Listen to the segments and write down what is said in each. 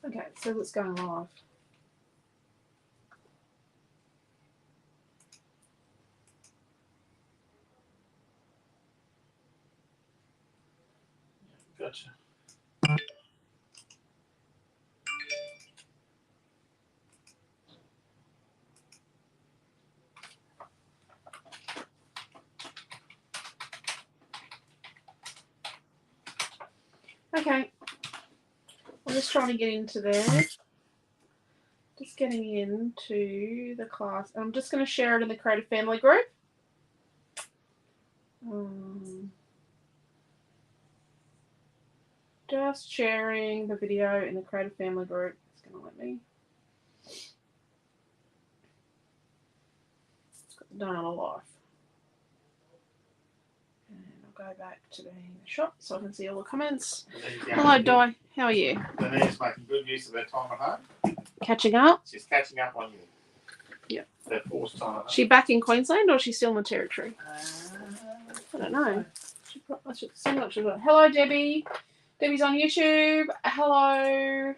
Okay, it says it's going live. Gotcha. Okay. I'm just trying to get into there. Just getting into the class. I'm just going to share it in the Creative Family group. Just sharing the video in the Creative Family group. It's going to let me. It's got the Diana Life. And I'll go back to the shop so I can see all the comments. Hello, Di. How are you? Danae's making good use of her time at home. Catching up? She's catching up on you. Yeah. That forced time at home. She back in Queensland or is she still in the Territory? I don't know. Hello, Debbie. Debbie's on YouTube. Hello,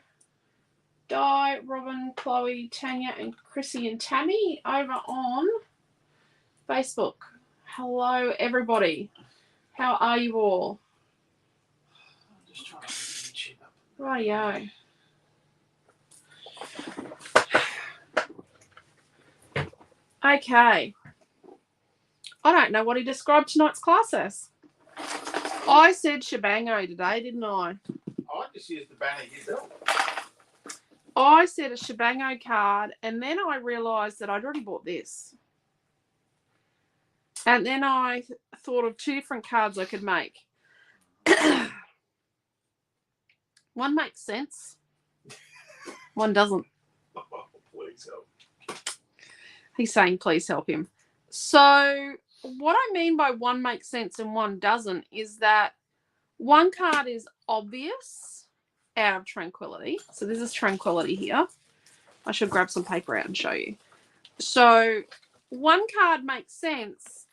Di, Robin, Chloe, Tanya, and Chrissy and Tammy over on Facebook. Hello, everybody. How are you all? I'm just trying to get YouTube up. Rightio. Okay. I don't know what he described tonight's class as. I said shebango today, didn't I? I just used the banner yourself. I said a shebango card, and then I realised that I'd already bought this. And then I thought of two different cards I could make. One makes sense. One doesn't. Oh, please help. He's saying please help him. So what I mean by one makes sense and one doesn't is that one card is obvious out of Tranquility. So this is Tranquility here. I should grab some paper out and show you. So one card makes sense,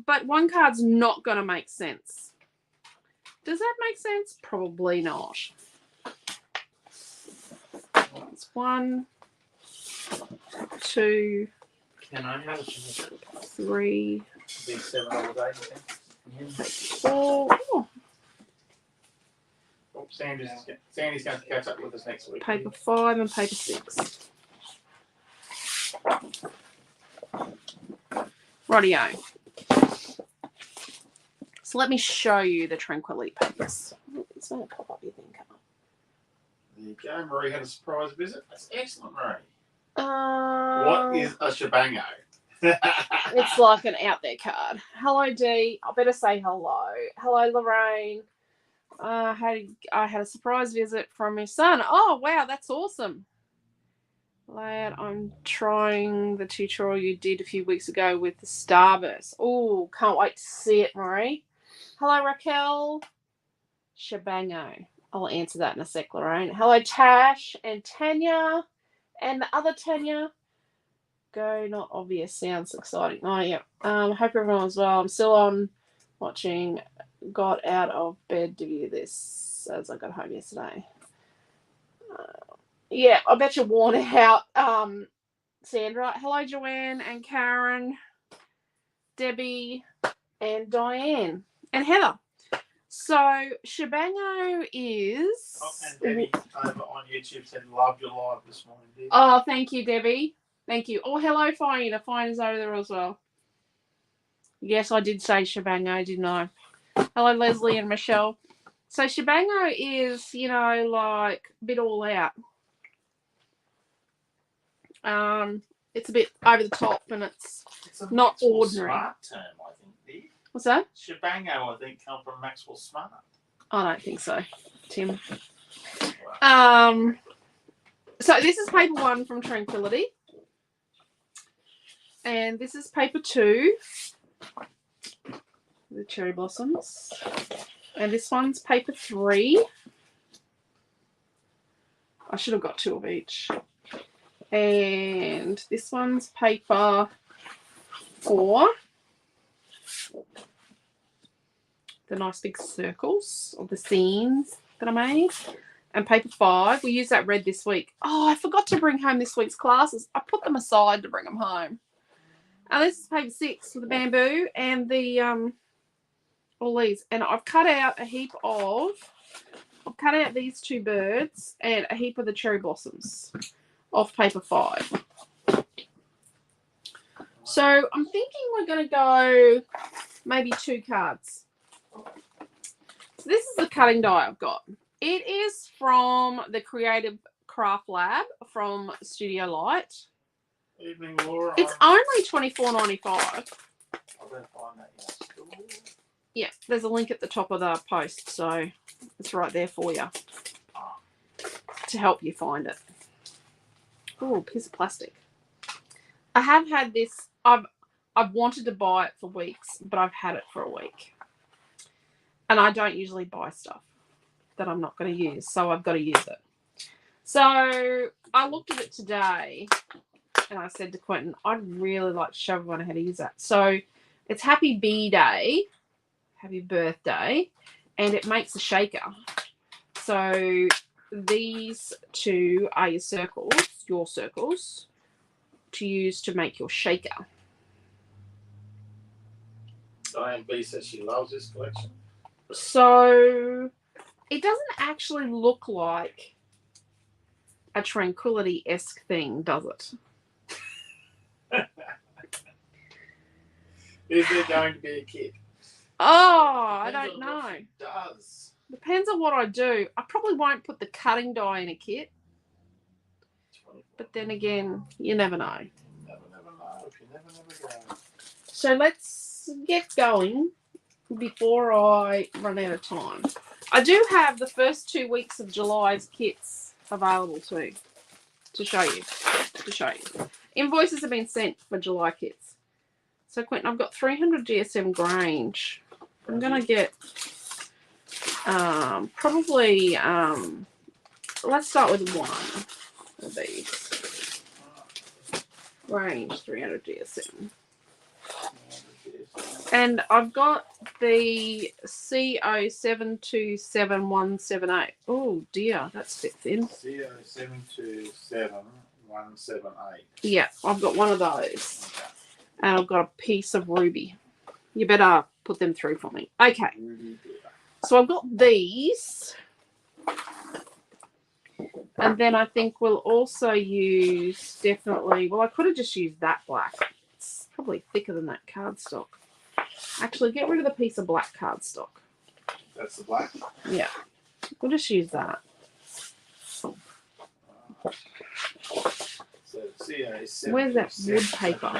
but one card's not going to make sense. Does that make sense? Probably not. It's 1, 2, Can I have it? 3, Be $7.80. 4. Oh, Oh, Sandy's going to catch up with us next week. paper 5 and paper 6. Rightio. So let me show you the Tranquility papers. It's going to pop up your thing. There you go. Marie had a surprise visit. That's excellent, Marie. What What is a shebango? It's like an out there card. Hello, Dee. I better say hello. Hello, Lorraine. I had a surprise visit from my son. Oh, wow, that's awesome. Lad, I'm trying the tutorial you did a few weeks ago with the Starburst. Oh, can't wait to see it, Marie. Hello, Raquel. Shebango. I'll answer that in a sec, Lorraine. Hello, Tash and Tanya. And the other Tanya. Go, not obvious. Sounds exciting. Oh, yeah. Hope everyone's well. I'm still on watching. Got out of bed to view this as I got home yesterday. Yeah, I bet you're worn out, Sandra. Hello, Joanne and Karen, Debbie and Diane and Heather. So, shebango is... Oh, and Debbie over on YouTube said, loved your live this morning, dear. Oh, thank you, Debbie. Thank you. Oh, hello, Fiona. Fiona's over there as well. Yes, I did say shebango, didn't I? Hello, Leslie and Michelle. So, shebango is, like a bit all out. It's a bit over the top and it's not ordinary. Smart term, I think, dear. What's that? Shebango, I think, come from Maxwell Smart. I don't think so, Tim. So this is paper 1 from Tranquility. And this is paper 2. The cherry blossoms. And this one's paper 3. I should have got 2 of each. And this one's paper 4. The nice big circles of the scenes that I made. and paper 5. We used that red this week. Oh, I forgot to bring home this week's classes. I put them aside to bring them home. And this is paper 6 for the bamboo and the all these. And I've cut out these 2 birds and a heap of the cherry blossoms off paper 5. So I'm thinking we're going to go maybe 2 cards. So this is the cutting die I've got. It is from the Creative Craft Lab from Studio Light. Evening, Laura. It's only $24.95. I better find that in store. Yeah, there's a link at the top of the post, so it's right there for you to help you find it. Oh, piece of plastic. I have had this. I've wanted to buy it for weeks, but I've had it for a week. And I don't usually buy stuff that I'm not going to use, so I've got to use it. So I looked at it today, and I said to Quentin, I'd really like to show everyone how to use that. So it's Happy B-Day, happy birthday, and it makes a shaker. So these 2 are your circles, to use to make your shaker. Diane B says she loves this collection. So it doesn't actually look like a Tranquility-esque thing, does it? Is there going to be a kit? Oh, I don't know. It does. Depends on what I do. I probably won't put the cutting die in a kit. But then again, you never know. Never know. If you never go. So let's get going before I run out of time. I do have the first 2 weeks of July's kits available too, to show you. Invoices have been sent for July kits. So Quentin, I've got 300 GSM Grange. I'm gonna get probably let's start with one of these. Range 300 GSM. And I've got the CO727178. Oh dear, that's a bit thin. CO727178. Yeah, I've got one of those. Okay. And I've got a piece of ruby. You better put them through for me. Okay. So I've got these. And then I think we'll also use definitely, well, I could have just used that black. It's probably thicker than that cardstock. Actually, get rid of the piece of black cardstock. That's the black? Yeah. We'll just use that. So CO727178. Where's that wood paper?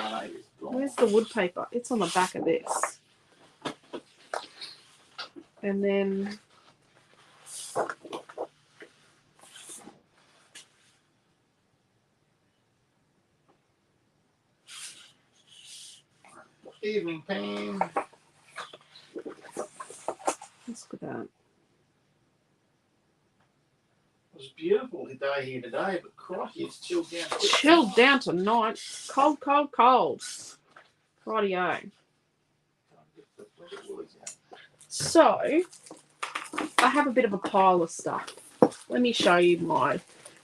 Where's the wood paper? It's on the back of this. And then Evening, Pam. let's look at that. It was a beautiful day here today, but crikey, it's chilled down. Chilled down tonight. Cold, cold, cold. Rightio. So, I have a bit of a pile of stuff. Let me show you my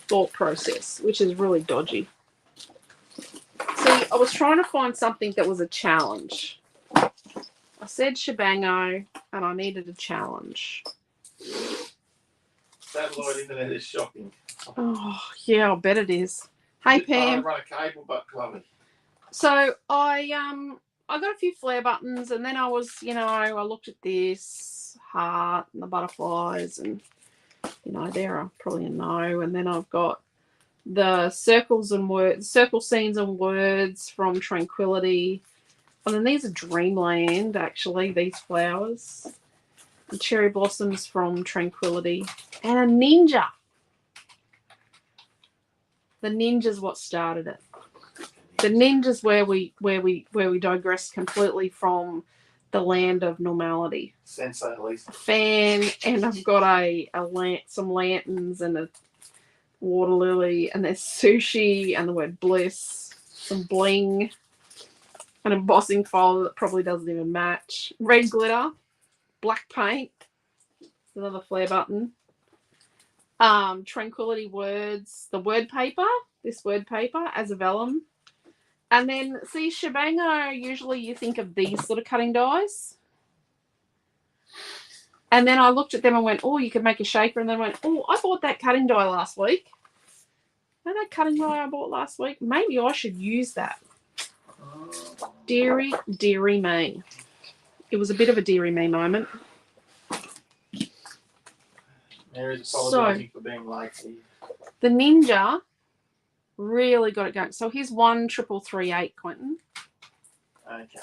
thought process, which is really dodgy. See, I was trying to find something that was a challenge. I said shebango, and I needed a challenge. Satellite internet is shocking. Oh, yeah, I bet it is. Hey, Pam. I run a cable, but clubby. So I got a few flare buttons, and then I was, I looked at this heart and the butterflies, and there are probably a no. And then I've got the circles and words, circle scenes and words from Tranquility. And then these are Dreamland, actually, these flowers. The cherry blossoms from Tranquility. And a ninja. The ninja's what started it. The ninja's where we digress completely from the land of normality. Sensei Alicia. Fan, and I've got some lanterns and a water lily, and there's sushi and the word bliss, some bling, an embossing folder that probably doesn't even match, red glitter, black paint, another flare button, Tranquility Words, the word paper, this word paper as a vellum. And then, see, Shebango, usually you think of these sort of cutting dies. And then I looked at them and went, oh, you could make a shaker. And then went, oh, I bought that cutting die last week. And that cutting die I bought last week, maybe I should use that. Deary me. It was a bit of a deary me moment. Mary's apologising for being late. The Ninja really got it going. So here's 13338, Quentin. Okay.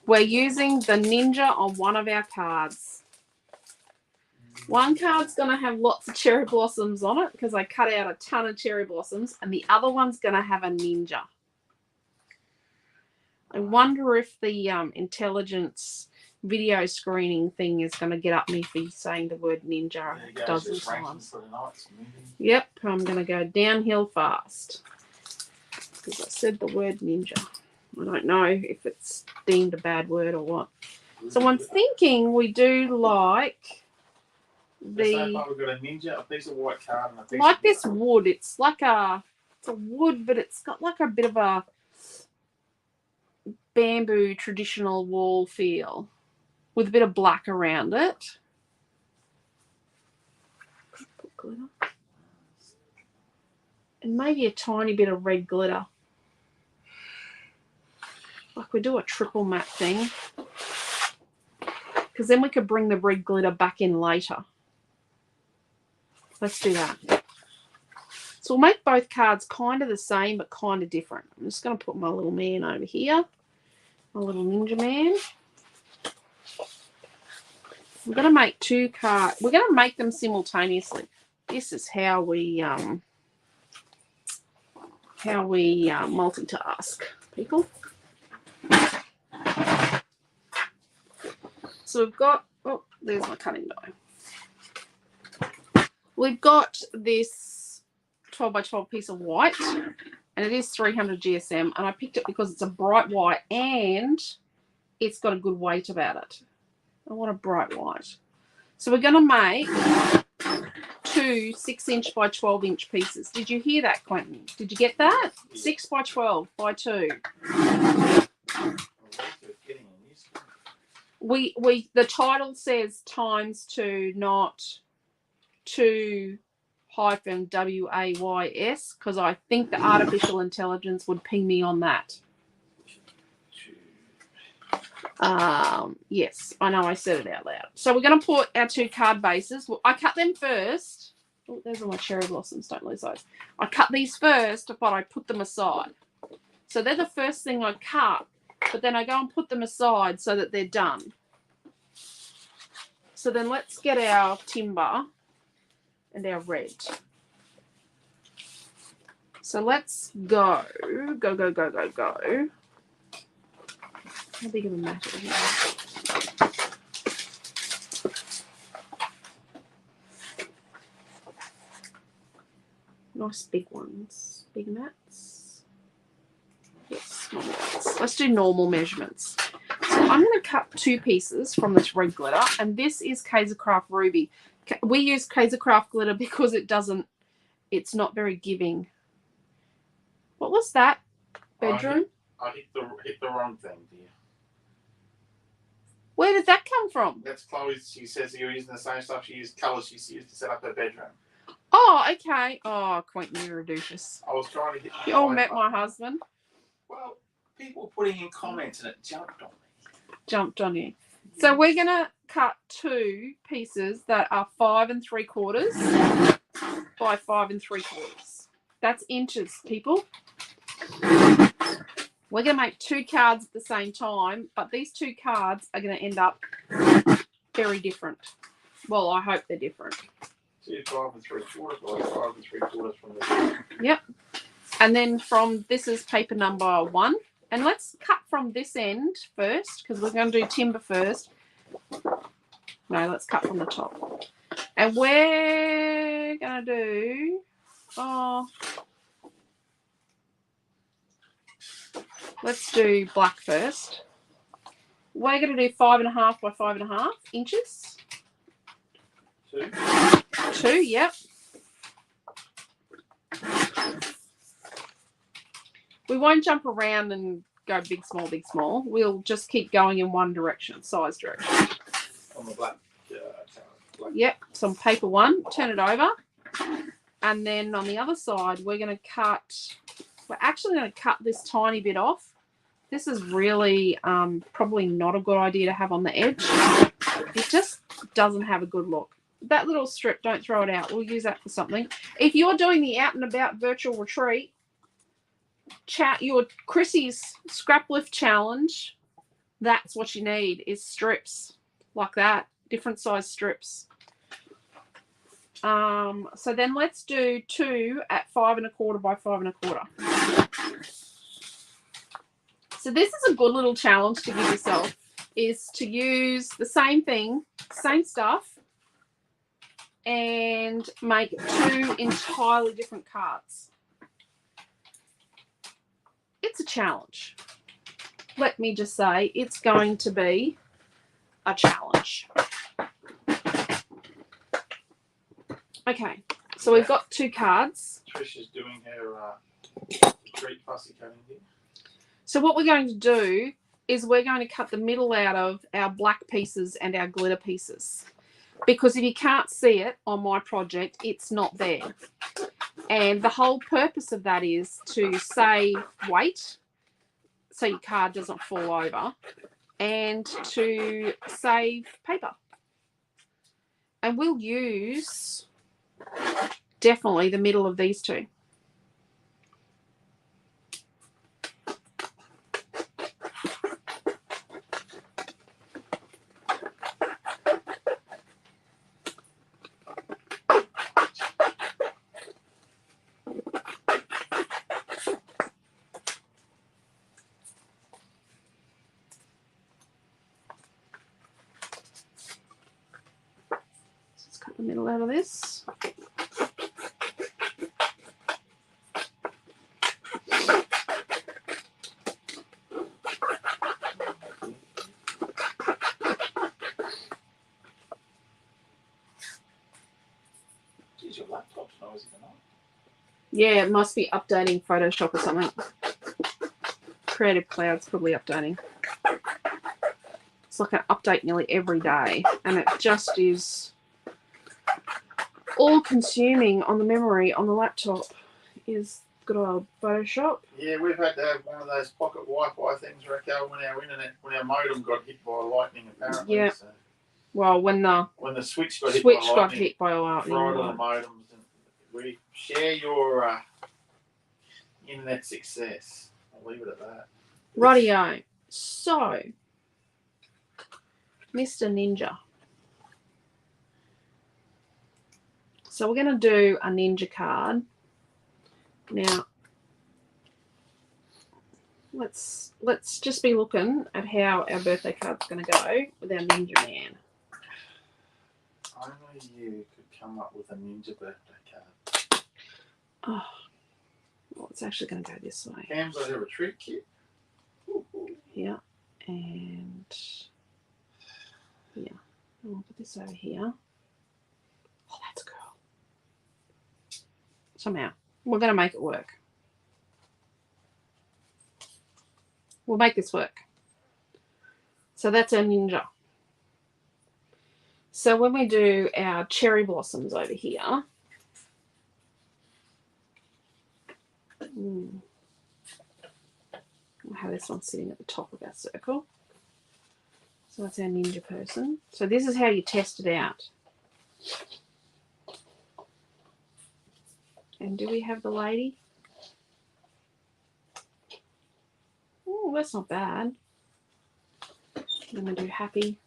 We're using the Ninja on one of our cards. One card's going to have lots of cherry blossoms on it because I cut out a ton of cherry blossoms, and the other one's going to have a Ninja. I wonder if the intelligence video screening thing is going to get up me for saying the word Ninja a dozen times. Yep, I'm going to go downhill fast because I said the word Ninja. I don't know if it's deemed a bad word or what. So I'm thinking we do like the... So far we've got a Ninja, a piece of white card, and a piece like of this wood. It's like a... It's a wood, but it's got like a bit of a bamboo traditional wall feel with a bit of black around it. Put glitter. And maybe a tiny bit of red glitter. Like we do a triple matte thing. Because then we could bring the red glitter back in later. Let's do that. So we'll make both cards kind of the same but kind of different. I'm just going to put my little man over here. My little Ninja man. We're going to make two cards. We're going to make them simultaneously. This is how we multitask, people. So we've got, oh, there's my cutting die. We've got this 12 by 12 piece of white, and it is 300 GSM, and I picked it because it's a bright white and it's got a good weight about it. I want a bright white. So we're going to make two 6-inch by 12-inch pieces. Did you hear that, Quentin? Did you get that? 6 by 12 by 2. The title says times 2, not 2 hyphen WAYS, because I think the artificial intelligence would ping me on that. Yes, I know I said it out loud. So we're going to put our two card bases. Well, I cut them first. Oh, there's all my cherry blossoms. Don't lose those. I cut these first, but I put them aside. So they're the first thing I cut, but then I go and put them aside so that they're done. So then let's get our timber and our red. So let's go. Go. How big of a mat is it? Nice big ones. Big mats. Yes, normal ones. Let's do normal measurements. So I'm going to cut 2 pieces from this red glitter, and this is Kaisercraft Ruby. We use Kaisercraft glitter because it's not very giving. What was that? Bedroom? I hit the wrong thing, dear. Where did that come from? That's Chloe's. She says you're using the same stuff she used, colours she used to set up her bedroom. Oh, okay. Oh, Quentin, you're a doofus. I was trying to hit the You all met my husband. Well, people were putting in comments and it jumped on me. Jumped on you. So we're going to cut 2 pieces that are 5 3/4 by 5 3/4. That's inches, people. We're going to make 2 cards at the same time, but these 2 cards are going to end up very different. Well, I hope they're different. So you're 5 3/4 by 5 3/4 from the... Yep. And then from, this is paper number 1. And let's cut from this end first, because we're going to do timber first. No, let's cut from the top. And we're going to do... let's do black first. We're going to do 5.5 by 5.5 inches. 2. 2, yep. We won't jump around and go big, small, big, small. We'll just keep going in one direction, size direction. On the black. Yep, some paper 1, turn it over. And then on the other side, we're actually going to cut this tiny bit off. This is really probably not a good idea to have on the edge. It just doesn't have a good look. That little strip, don't throw it out. We'll use that for something. If you're doing the out and about virtual retreat, your Chrissy's scrap lift challenge, that's what you need, is strips like that, different size strips. So then let's do 2 at 5 1/4 by 5 1/4. So this is a good little challenge to give yourself, is to use the same thing, same stuff, and make 2 entirely different cards. It's a challenge. Let me just say, it's going to be a challenge. Okay, so we've got 2 cards. Trish is doing her retreat fussy cutting here. So what we're going to do is we're going to cut the middle out of our black pieces and our glitter pieces. Because if you can't see it on my project, it's not there. And the whole purpose of that is to save weight so your card doesn't fall over, and to save paper. And we'll use definitely the middle of these 2. Let's cut the middle out of this. Your laptop's noisy tonight. Yeah, it must be updating Photoshop or something. Creative Cloud's probably updating. It's like an update nearly every day, and it just is all consuming on the memory on the laptop is good old Photoshop. Yeah, we've had to have one of those pocket Wi-Fi things, Raquel, when our modem got hit by lightning, apparently. Yeah. So Well, when the switch got hit by lightning, fried all the modems, and we share your internet success. I'll leave it at that. Rightio. So, Mr. Ninja. So we're going to do a ninja card. Now, let's just be looking at how our birthday card's going to go with our ninja man. Only you could come up with a ninja birthday card. Oh, well, it's actually going to go this way. Cam's got her retreat kit. Yeah, and yeah, I'll put this over here. Oh, that's cool. Somehow, we're going to make it work. We'll make this work. So that's our ninja. So when we do our cherry blossoms over here, we'll have this one sitting at the top of our circle. So that's our ninja person. So this is how you test it out. And do we have the lady? Oh, that's not bad. Then we do happy.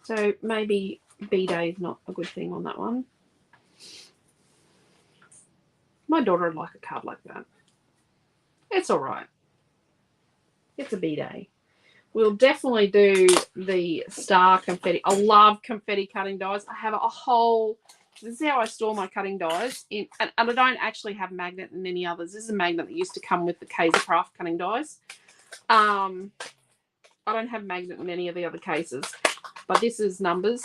So maybe B-Day is not a good thing on that one. My daughter would like a card like that. It's all right. It's a B-Day. We'll definitely do the star confetti. I love confetti cutting dies. I have a whole... This is how I store my cutting dies. And I don't actually have magnet in any others. This is a magnet that used to come with the Kaisercraft cutting dies. I don't have magnet in any of the other cases. But this is Numbers,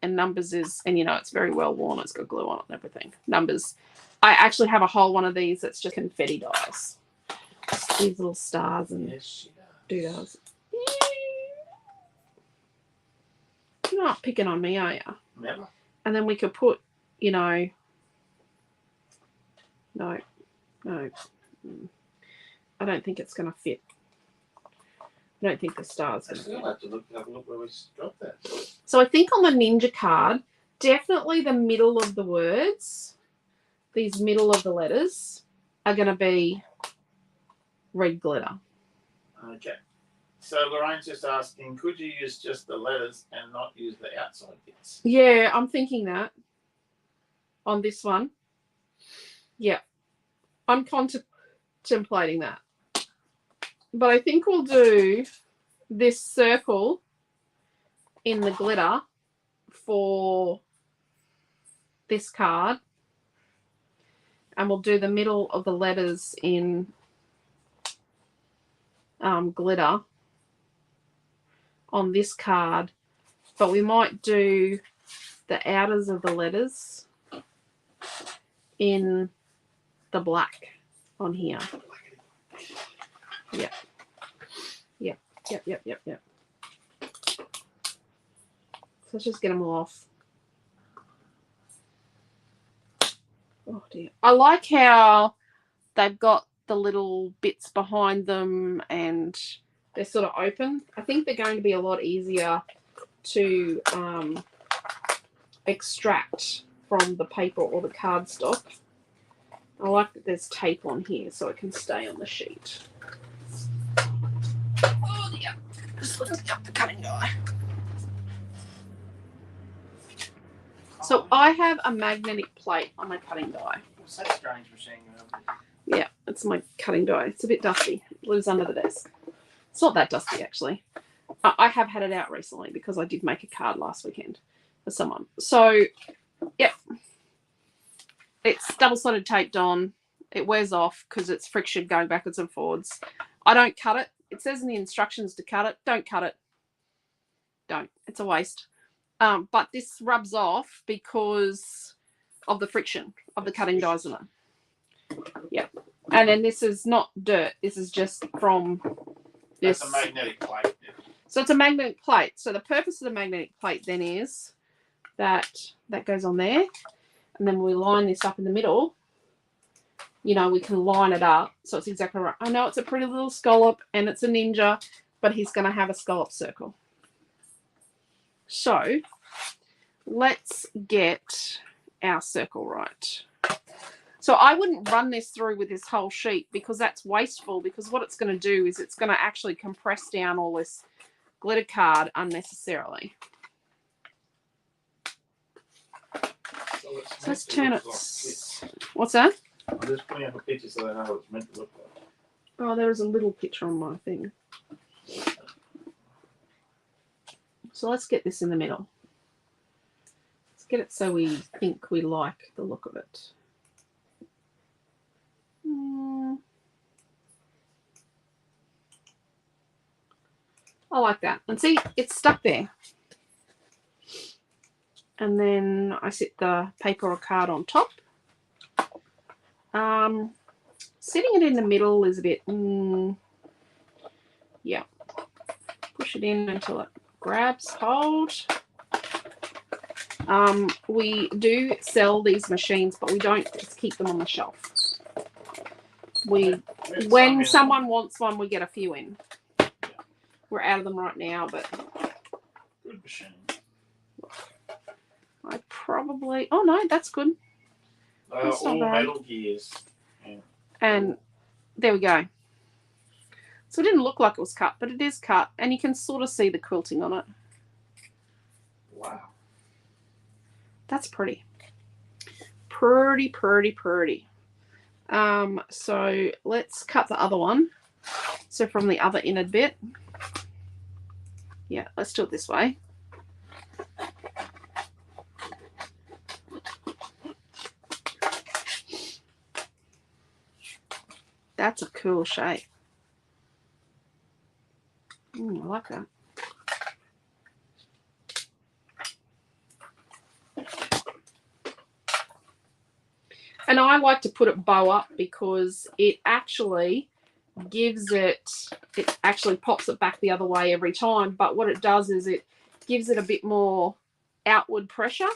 and Numbers is, and you know, it's very well worn. It's got glue on it and everything. Numbers. I actually have a whole one of these that's just confetti dies. Just these little stars and doodads. You're not picking on me, are you? Never. And then we could put, you know, no. I don't think it's going to fit. I don't think the star's going to fit. I'll have to have a look where we dropped that. So I think on the Ninja card, definitely the middle of the words, these middle of the letters, are going to be red glitter. Okay. So Lorraine's just asking, could you use just the letters and not use the outside bits? Yeah, I'm thinking that on this one. Yeah, I'm contemplating that. But I think we'll do this circle in the glitter for this card. And we'll do the middle of the letters in glitter on this card. But we might do the outers of the letters in the black on here. Yep. So let's just get them all off. Oh dear. I like how they've got the little bits behind them and they're sort of open. I think they're going to be a lot easier to extract from the paper or the cardstock. I like that there's tape on here so it can stay on the sheet. Oh dear. Just lifting up the cutting die. So I have a magnetic plate on my cutting die. What's that strange machine? Yeah, it's my cutting die. It's a bit dusty. It lives under the desk. It's not that dusty, actually. I have had it out recently because I did make a card last weekend for someone. So, yep. It's double-sided taped on. It wears off because it's friction going backwards and forwards. I don't cut it. It says in the instructions to cut it. Don't cut it. Don't. It's a waste. But this rubs off because of the friction of the cutting dies in it. Yeah. And then this is not dirt. This is just from this. That's a magnetic plate. So it's a magnetic plate. So the purpose of the magnetic plate then is that goes on there. And then we line this up in the middle. You know, we can line it up. So it's exactly right. I know it's a pretty little scallop and it's a ninja, but he's going to have a scallop circle. So let's get our circle right. So I wouldn't run this through with this whole sheet because that's wasteful, because what it's going to do is it's going to actually compress down all this glitter card unnecessarily. So let's turn it. What's that? I'm just putting up a picture so they know what it's meant to look like. Oh, there was a little picture on my thing. So let's get this in the middle. Let's get it so we think we like the look of it. I like that. And see, it's stuck there. And then I sit the paper or card on top. Sitting it in the middle is a bit, yeah. Push it in until it grabs hold. We do sell these machines, but we don't just keep them on the shelf. When someone wants one, we get a few in. We're out of them right now, but good machine. I probably. Oh no, that's good. That's all metal gears. Yeah. And there we go. So it didn't look like it was cut, but it is cut, and you can sort of see the quilting on it. Wow. That's pretty. Pretty, pretty, pretty. So let's cut the other one. So from the other inner bit. Yeah, let's do it this way. That's a cool shape. I like that. And I like to put it bow up because it actually gives it actually pops it back the other way every time. But what it does is it gives it a bit more outward pressure,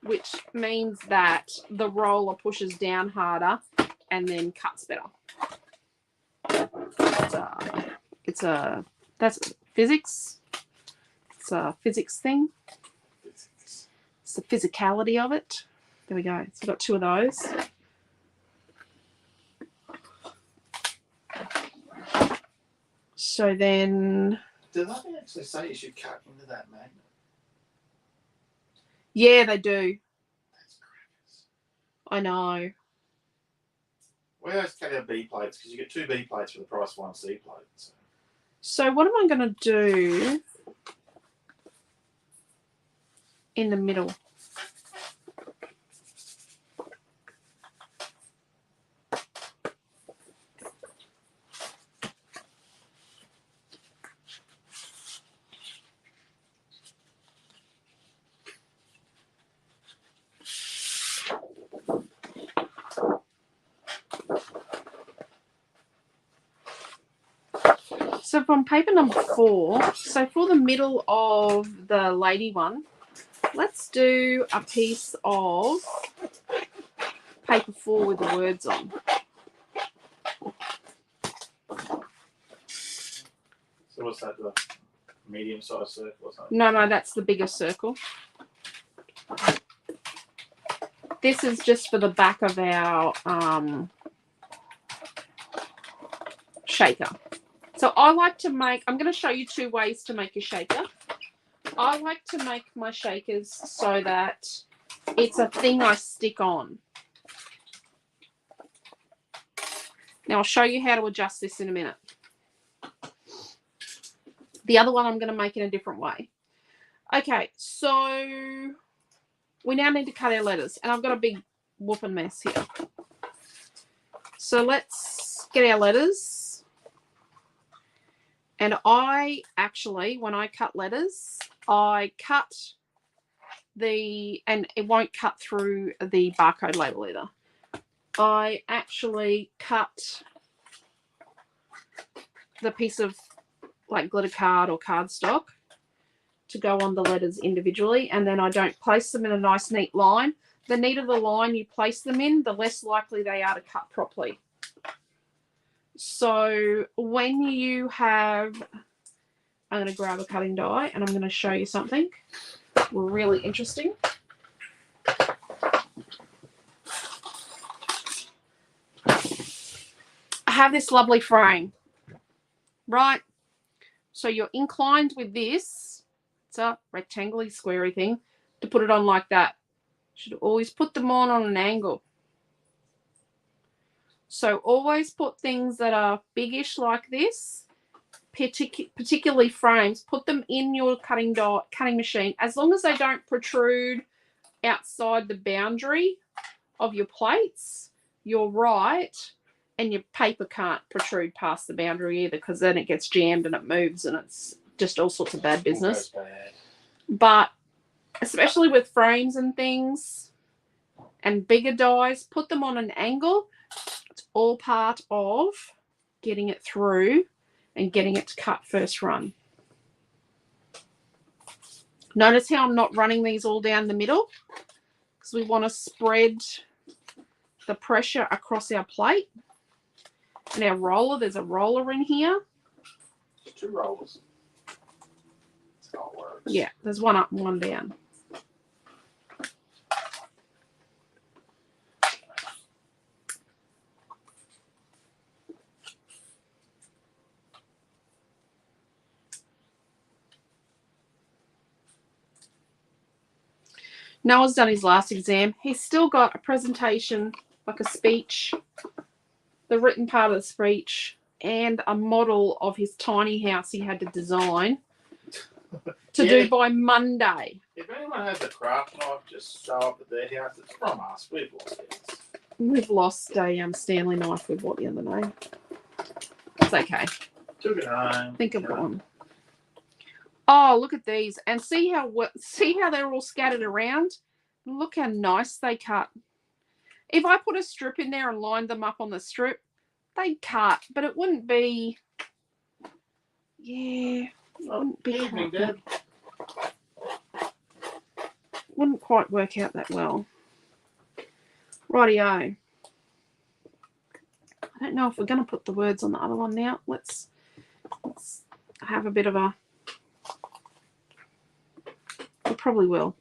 which means that the roller pushes down harder and then cuts better. That's physics. It's a physics thing. It's the physicality of it. There we go. So I've got 2 of those. So then... Do they actually say you should cut into that magnet? Yeah, they do. That's crackers. I know. We always cut our B plates because you get 2 B plates for the price of 1 C plate. So what am I going to do in the middle? So from paper number 4, so for the middle of the lady one, let's do a piece of paper 4 with the words on. So what's that, the medium-sized circle or something? No, that's the bigger circle. This is just for the back of our shaker. So I like to make, I'm going to show you 2 ways to make a shaker. I like to make my shakers so that it's a thing I stick on. Now I'll show you how to adjust this in a minute. The other one I'm going to make in a different way. Okay, so we now need to cut our letters, and I've got a big whooping mess here. So let's get our letters. And I actually, when I cut letters, I cut and it won't cut through the barcode label either. I actually cut the piece of like glitter card or cardstock to go on the letters individually, and then I don't place them in a nice neat line. The neater the line you place them in, the less likely they are to cut properly. So when you have, I'm going to grab a cutting die and I'm going to show you something really interesting. I have this lovely frame, right? So you're inclined with this, it's a rectangular squarey thing, to put it on like that. You should always put them on an angle. So always put things that are biggish like this, particularly frames, put them in your cutting machine, as long as they don't protrude outside the boundary of your plates, you're right, and your paper can't protrude past the boundary either, because then it gets jammed and it moves and it's just all sorts of bad business. But especially with frames and things and bigger dies, put them on an angle. It's all part of getting it through and getting it to cut first run. Notice how I'm not running these all down the middle, because we want to spread the pressure across our plate. And our roller, there's a roller in here. 2 rollers. That's how it works. Yeah, there's one up and one down. Noah's done his last exam. He's still got a presentation, like a speech, the written part of the speech, and a model of his tiny house he had to design to do by Monday. If anyone has a craft knife, just show up at their house. It's from us. We've lost it. We've lost a Stanley knife with what the other name. It's okay. Took it home. Think of one. Oh, look at these, and see how they're all scattered around. Look how nice they cut. If I put a strip in there and lined them up on the strip, they'd cut, but it wouldn't be, yeah, it wouldn't be Evening, quite Dad. wouldn't quite work out that well. Rightio. I don't know if we're going to put the words on the other one now. Let's have a bit of a, we probably will.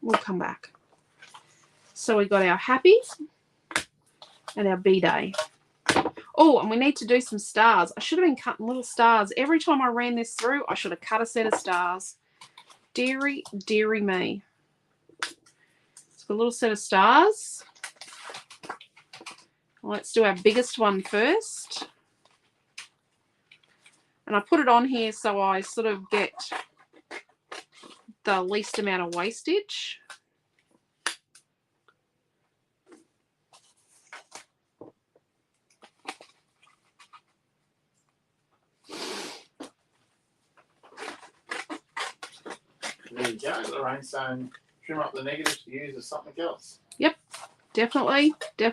We'll come back. So we got our happy and our B-Day. Oh, and we need to do some stars. I should have been cutting little stars. Every time I ran this through, I should have cut a set of stars. Deary, deary me. So a little set of stars. Let's do our biggest one first. And I put it on here so I sort of get the least amount of wastage. There you go. Lorraine's saying trim up the negatives to use as something else. Yep, definitely. Yeah.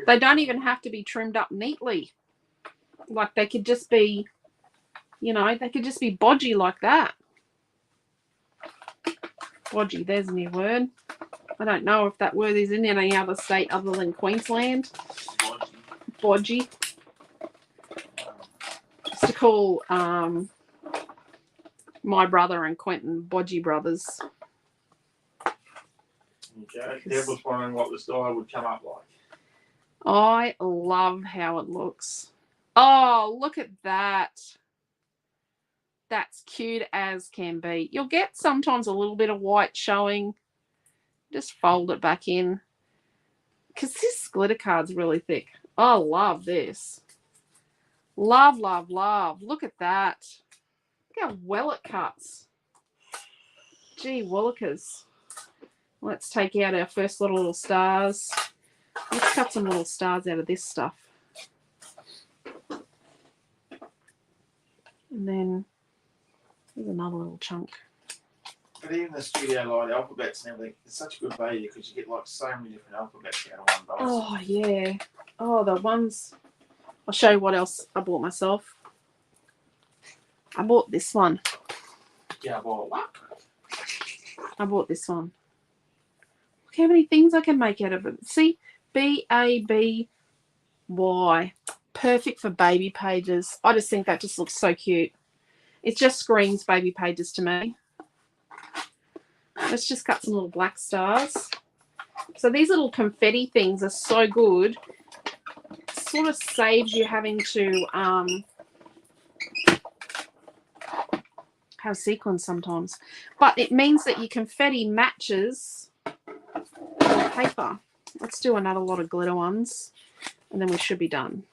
They don't even have to be trimmed up neatly. Like they could just be, you know, they could just be bodgy like that. Bodgy, there's a new word. I don't know if that word is in any other state other than Queensland. Bodgy. Just to call my brother and Quentin bodgy brothers. Okay. Deb was wondering what the style would come up like. I love how it looks. Oh, look at that. That's cute as can be. You'll get sometimes a little bit of white showing. Just fold it back in. Because this glitter card's really thick. I love this. Love, love, love. Look at that. Look how well it cuts. Gee willikers. Let's take out our first little stars. Let's cut some little stars out of this stuff. And then there's another little chunk. But even the studio light alphabets and everything, it's such a good value because you get like so many different alphabets out of one box. Oh, yeah. Oh, the ones. I'll show you what else I bought myself. I bought this one. Yeah, well, what? I bought this one. Look how many things I can make out of it. See? B-A-B-Y. Perfect for baby pages. I just think that just looks so cute. It just screams baby pages to me. Let's just cut some little black stars. So these little confetti things are so good. It sort of saves you having to have sequins sometimes. But it means that your confetti matches the paper. Let's do another lot of glitter ones. And then we should be done.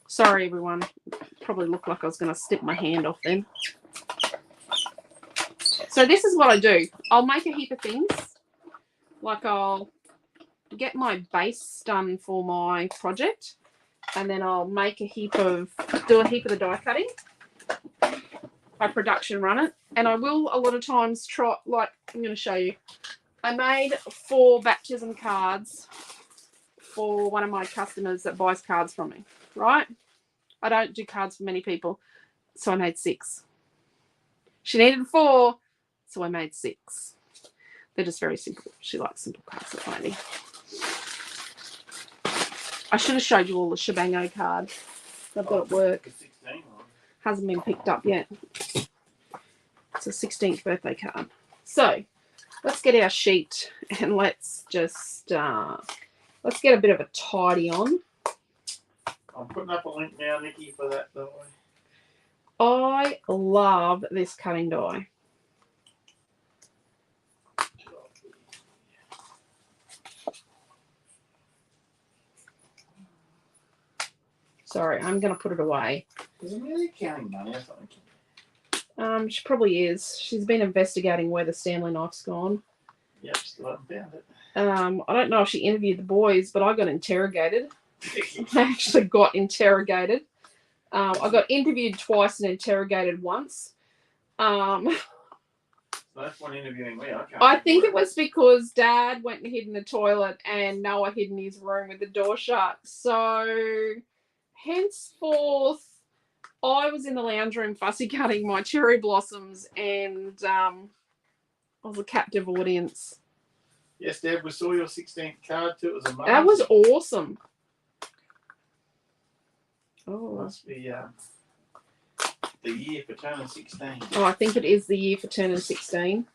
Sorry, everyone. Probably looked like I was going to snip my hand off then. So this is what I do. I'll make a heap of things. Like I'll get my base done for my project. And then I'll make a heap of, do a heap of the die cutting. I production run it. And I will a lot of times try, like I'm going to show you. I made 4 baptism cards for one of my customers that buys cards from me, right? I don't do cards for many people, so I made 6. She needed 4, so I made 6. They're just very simple. She likes simple cards, that lady. I should have showed you all the Shabango card. I've got at work. Hasn't been picked up yet. It's a 16th birthday card. So let's get our sheet and let's just let's get a bit of a tidy on. I'm putting up a link now, Nikki, for that die. I love this cutting die. Sorry, I'm going to put it away. Is it really counting money or something? She probably is. She's been investigating where the Stanley knife's gone. Yep, still haven't found it. I don't know if she interviewed the boys, but I got interrogated. I actually got interrogated. I got interviewed twice and interrogated once. So That's one interviewing me. I think it was because Dad went and hid in the toilet and Noah hid in his room with the door shut. So, henceforth, I was in the lounge room fussy cutting my cherry blossoms, and I was a captive audience. Yes, Deb, we saw your 16th card too. It was amazing. That was awesome. Oh, must be the year for turning 16. Oh, I think it is the year for turning 16.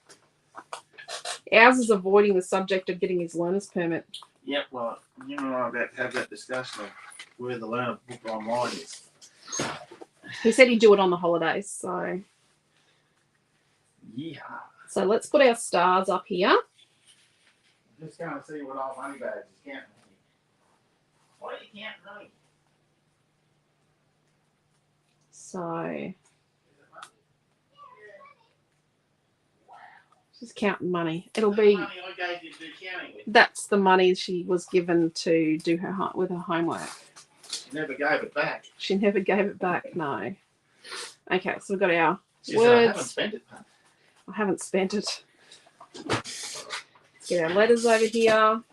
Ours is avoiding the subject of getting his learner's permit. Yep, well, you and I are about to have that discussion of where the learner book online is. He said he'd do it on the holidays, so. Yeah. So let's put our stars up here. I'm just going to see what our money bags is counting. What are you counting money? So. She's counting money. It'll be. Money I gave you to do counting with. That's the money she was given to do with her homework. She never gave it back. She never gave it back. No. Okay, so we've got our She words. said, I haven't spent it. I haven't spent it. Let's get our letters over here.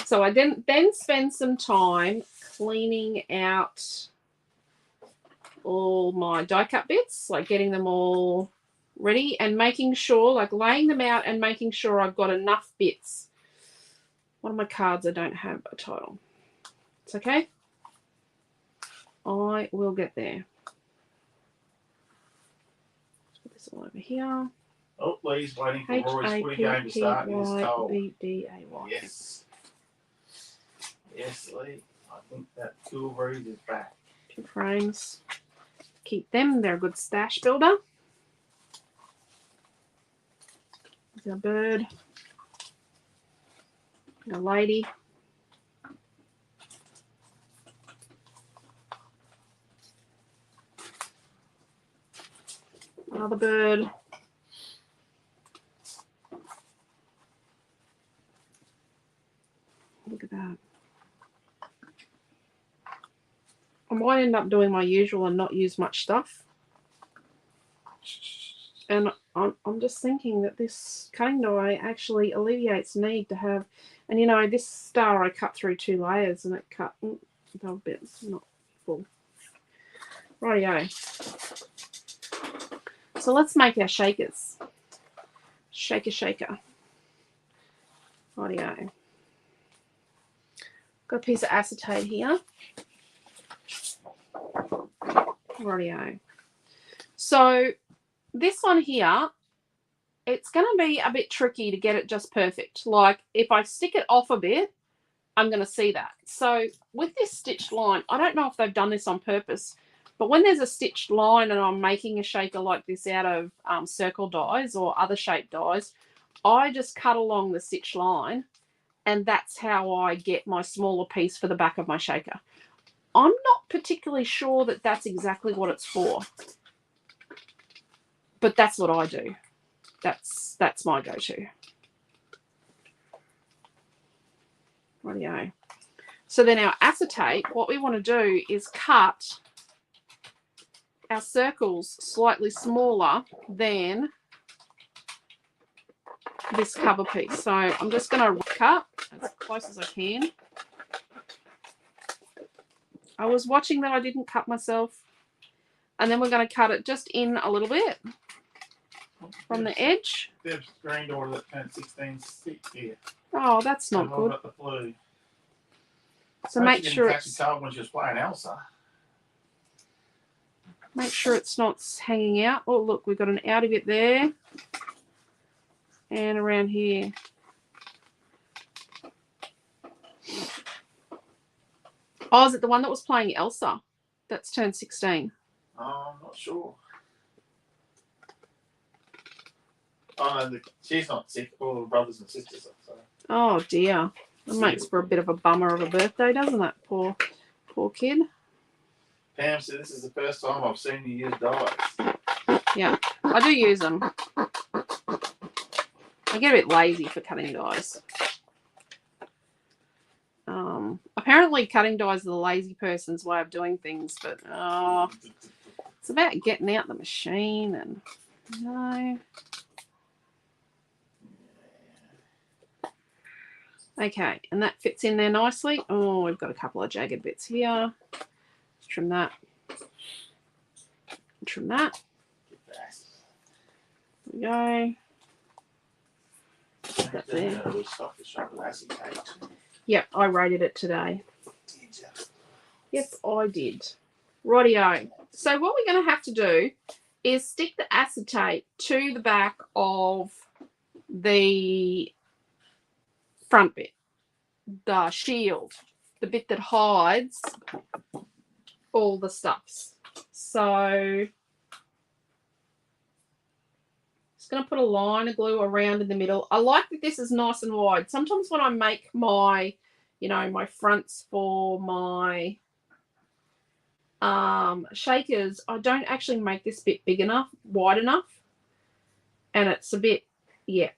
So I then spend some time cleaning out all my die cut bits, like getting them all ready and making sure, like laying them out and making sure I've got enough bits. One of my cards I don't have a title. It's okay. I will get there. Let's put this all over here. Oh, please, waiting for Rory's footy game to start. It is cold. H-A-P-P-Y-B-D-A-Y. Yes. Yes, Lee. I think that cool breeze is back. 2 frames. Keep them. They're a good stash builder. There's a bird. A lady. Another bird. Look at that. I might end up doing my usual and not use much stuff. And I'm just thinking that this cutting die actually alleviates need to have, and you know, this star I cut through 2 layers and it cut a bit, not full. Rightio. So let's make our shakers. Shaker, shaker. Rightio. Got a piece of acetate here. Rightio. So this one here, it's going to be a bit tricky to get it just perfect. Like if I stick it off a bit, I'm going to see that. So with this stitched line, I don't know if they've done this on purpose, but when there's a stitched line and I'm making a shaker like this out of circle dies or other shaped dies, I just cut along the stitched line, and that's how I get my smaller piece for the back of my shaker. I'm not particularly sure that that's exactly what it's for, but that's what I do. That's my go-to. Rightio. So then our acetate, what we want to do is cut our circles slightly smaller than this cover piece. So I'm just going to cut as close as I can. I was watching that I didn't cut myself. And then we're going to cut it just in a little bit from the edge. Deb's granddaughter that turned 16 sick here. Oh, that's not good. Got the flu. So make sure it's cold when she was playing Elsa. Make sure it's not hanging out. Oh, look, we've got an outy bit there. And around here. Oh, is it the one that was playing Elsa? That's turned 16. Oh, I'm not sure. Oh, no, she's not sick. All the brothers and sisters are. So. Oh, dear. That makes for a bit of a bummer of a birthday, doesn't it? Poor kid. Pam said this is the first time I've seen you use dies. Yeah, I do use them. I get a bit lazy for cutting dies. Apparently cutting dies are the lazy person's way of doing things, but it's about getting out the machine and No. Okay, and that fits in there nicely. Oh, we've got a couple of jagged bits here. Let's trim that. Trim that. There we go. Put that there. Yep, I rated it today. Yes, I did. Rightio. So what we're going to have to do is stick the acetate to the back of the front bit, the shield, the bit that hides all the stuffs. So just going to put a line of glue around in the middle. I like that this is nice and wide. Sometimes when I make my, my fronts for my shakers, I don't actually make this bit big enough, wide enough, and it's a bit, yeah.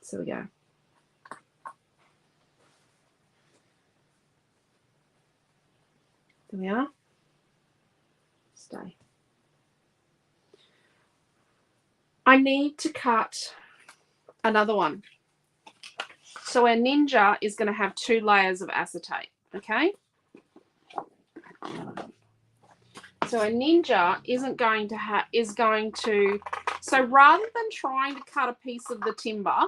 So we go. There we are. Stay. I need to cut another one. So our Ninja is going to have 2 layers of acetate, okay? So a Ninja so rather than trying to cut a piece of the timber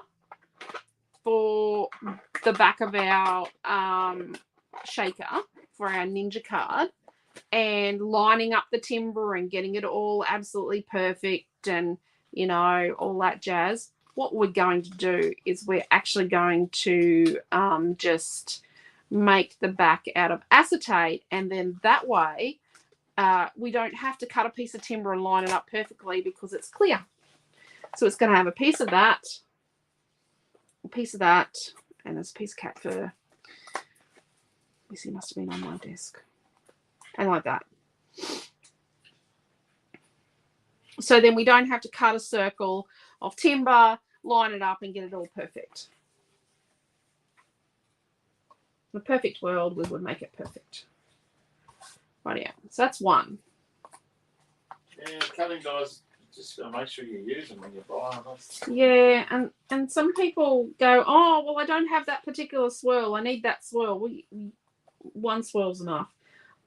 for the back of our shaker, for our Ninja card, and lining up the timber and getting it all absolutely perfect and, all that jazz, what we're going to do is we're actually going to just make the back out of acetate, and then that way we don't have to cut a piece of timber and line it up perfectly because it's clear. So it's going to have a piece of that, and there's a piece of cat fur. This must have been on my desk. And like that. So then we don't have to cut a circle of timber, line it up, and get it all perfect. In a perfect world, we would make it perfect. Right, yeah. So that's one. Yeah, cutting dies, just got to make sure you use them when you buy them. Yeah, and some people go, oh, well, I don't have that particular swirl. I need that swirl. One swirl's enough.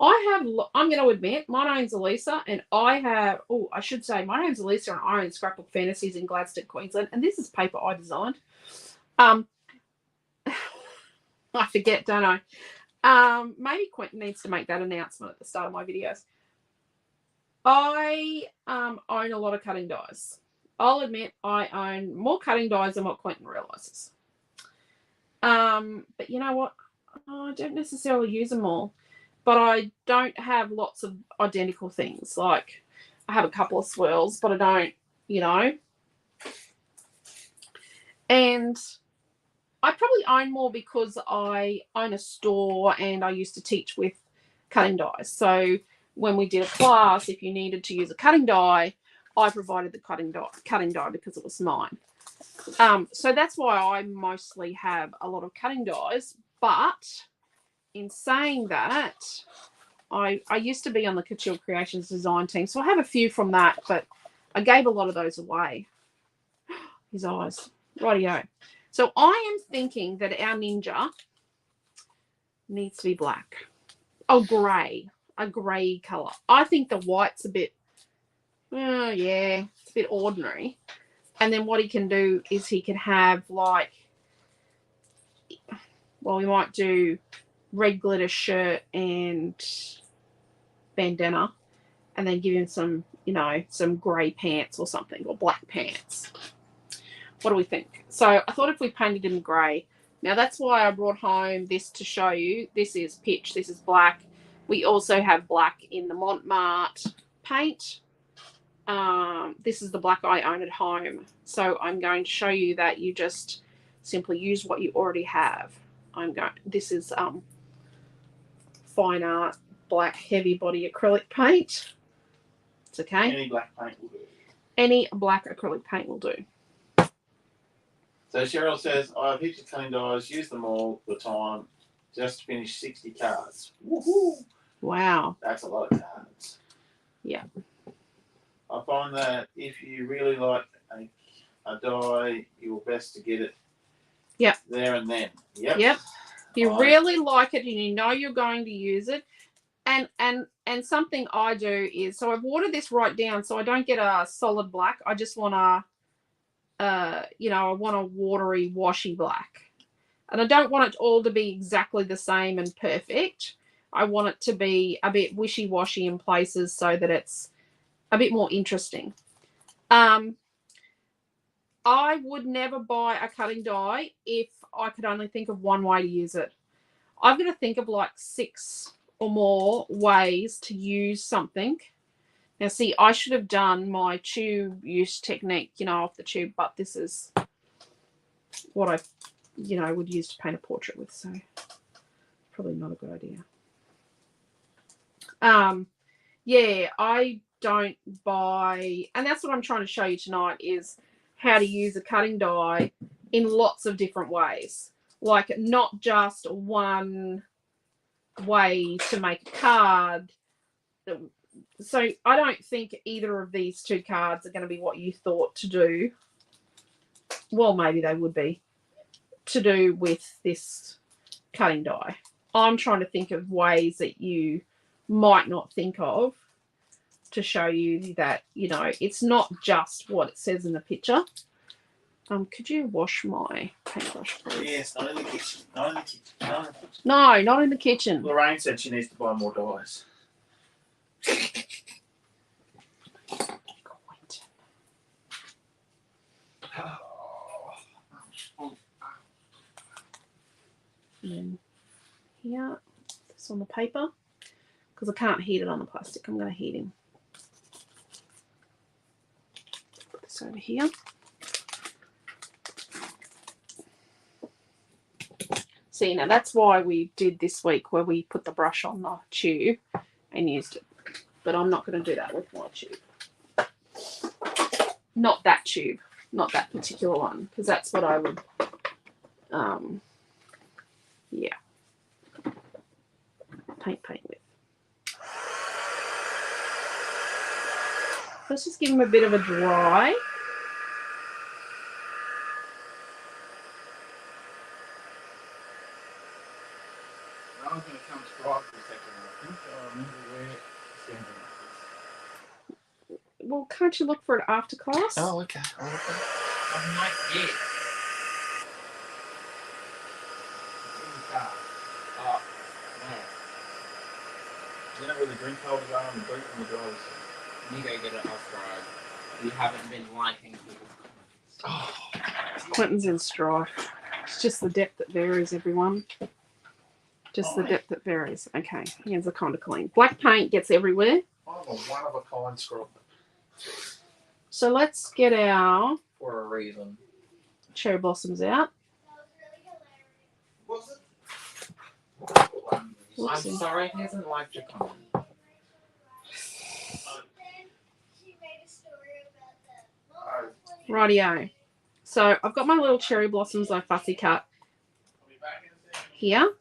I'm going to admit, my name's Alicia, and my name's Alicia, and I own Scrapbook Fantasies in Gladstone, Queensland, and this is paper I designed. I forget, don't I? Maybe Quentin needs to make that announcement at the start of my videos. I own a lot of cutting dies. I'll admit I own more cutting dies than what Quentin realizes. But you know what? I don't necessarily use them all. But I don't have lots of identical things. Like, I have a couple of swirls, but I don't, And I probably own more because I own a store and I used to teach with cutting dies. So when we did a class, if you needed to use a cutting die, I provided the cutting die because it was mine. So that's why I mostly have a lot of cutting dies. But in saying that, I used to be on the Couture Creations design team, so I have a few from that, but I gave a lot of those away. His eyes. Rightio. So I am thinking that our Ninja needs to be black. Oh, grey. A grey colour. I think the white's a bit, yeah, it's a bit ordinary. And then what he can do is he can have we might do red glitter shirt and bandana, and then give him some, some grey pants or something, or black pants. What do we think? So I thought if we painted him grey. Now that's why I brought home this to show you. This is pitch. This is black. We also have black in the Montmartre paint. This is the black I own at home. So I'm going to show you that you just simply use what you already have. This is fine art black heavy body acrylic paint. It's okay. Any black paint will do. Any black acrylic paint will do. So Cheryl says, I have heaps of cutting dies, use them all the time, just finished 60 cards. Woohoo! Wow. That's a lot of cards. Yeah. I find that if you really like a dye, you're best to get it. Yep. There and then. Yep. Yep. If you really like it and you know you're going to use it, and something I do is, so I've watered this right down so I don't get a solid black. I just want I want a watery, washy black. And I don't want it all to be exactly the same and perfect. I want it to be a bit wishy-washy in places so that it's a bit more interesting. I would never buy a cutting die if I could only think of one way to use it. I've got to think of like 6 or more ways to use something. Now, see, I should have done my tube use technique, off the tube, but this is what I, would use to paint a portrait with, so probably not a good idea. Yeah, I don't buy, and that's what I'm trying to show you tonight, is how to use a cutting die in lots of different ways. Like, not just one way to make a card. So I don't think either of these 2 cards are going to be what you thought to do. Well, maybe they would be, to do with this cutting die. I'm trying to think of ways that you might not think of to show you that, it's not just what it says in the picture. Could you wash my paintbrush, please? Yes, not in the kitchen. Not in the kitchen. No, not in the kitchen. Lorraine said she needs to buy more dyes. And then here, this on the paper, because I can't heat it on the plastic. I'm going to heat him. Put this over here. See, now that's why we did this week, where we put the brush on the tube and used it. But I'm not going to do that with my tube. Not that tube. Not that particular one, because that's what I would, yeah, paint with. Let's just give him a bit of a dry. I was going to come to for a second. I think I remember where it's going. Well, can't you look for it after class? Oh, okay. I'm not yet. It's in the car. Oh, man. You know where the drink holders are on the boot on the driver's side? You go get it off road. You haven't been liking people's comments. Oh. Quentin's in strife. It's just the depth that varies, everyone. Just the depth that varies. Okay, hands are kind of clean. Black paint gets everywhere. I'm a one-of-a-kind scrub. So let's get our For a reason. cherry blossoms out. Was I'm Whoopsie. sorry he hasn't liked your comment. it? Rightio. So I've got my little cherry blossoms I fussy cut here.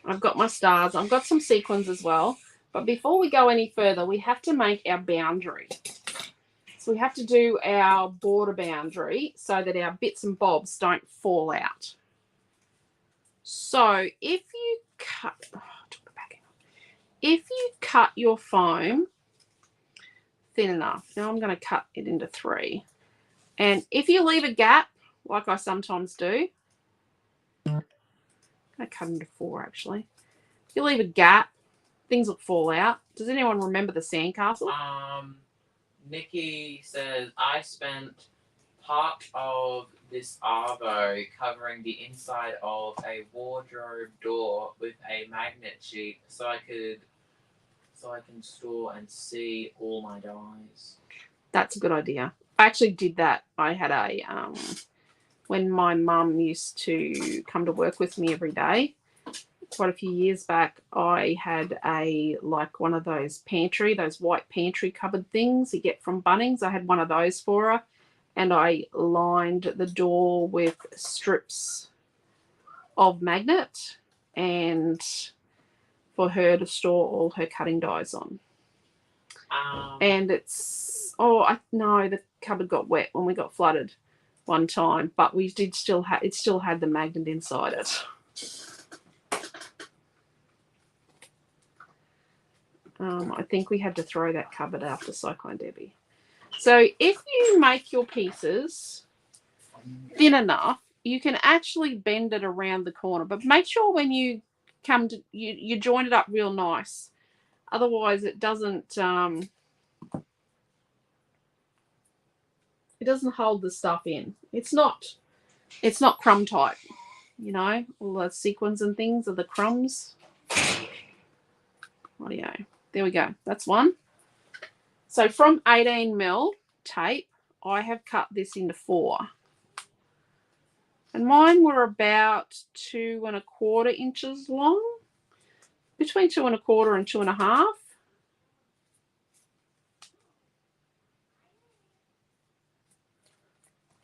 I've got my stars. I've got some sequins as well. But before we go any further, we have to make our boundary. So we have to do our border boundary so that our bits and bobs don't fall out. So if you cut, if you cut your foam thin enough, now I'm going to cut it into 3. And if you leave a gap, like I sometimes do, I'm going to cut into 4 actually. If you leave a gap, things will fall out. Does anyone remember the sandcastle? Nikki says, I spent part of this arvo covering the inside of a wardrobe door with a magnet sheet so I can store and see all my dyes. That's a good idea. I actually did that. I had a when my mum used to come to work with me every day, quite a few years back, I had one of those white pantry cupboard things you get from Bunnings. I had one of those for her, and I lined the door with strips of magnet and for her to store all her cutting dies on. And it's, no, the cupboard got wet when we got flooded one time, but we did still have, it still had the magnet inside it. I think we had to throw that cupboard after Cyclone Debbie. So if you make your pieces thin enough, you can actually bend it around the corner, but make sure when you come to, you join it up real nice. Otherwise it doesn't hold the stuff in. It's not crumb tight, you know, all the sequins and things are the crumbs. Rightio. There we go. That's one. So from 18mm tape, I have cut this into 4. And mine were about 2 1/4 inches long. Between 2 1/4 and 2 1/2.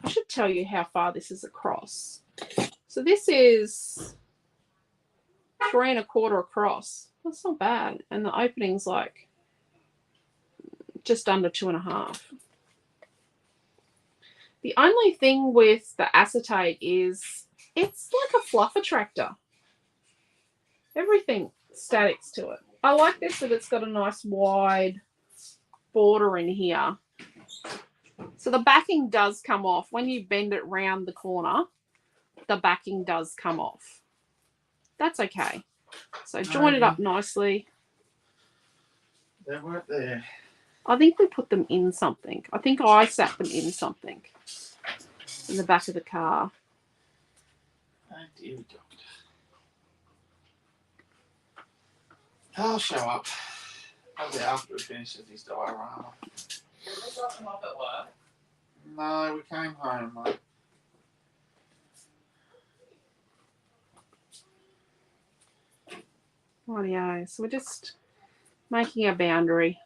I should tell you how far this is across. So this is 3 1/4 across. That's not bad. And the opening's like just under 2 1/2. The only thing with the acetate is it's like a fluff attractor. Everything statics to it. I like this that it's got a nice wide border in here. So the backing does come off. When you bend it round the corner, the backing does come off. That's okay. So join it up nicely. They weren't there. I think we put them in something. I think I sat them in something. In the back of the car. Oh dear God. I'll show up. I'll be after it finishes his diorama. Did we drop them off at work? No, we came home, mate. Rightio. So we're just making a boundary.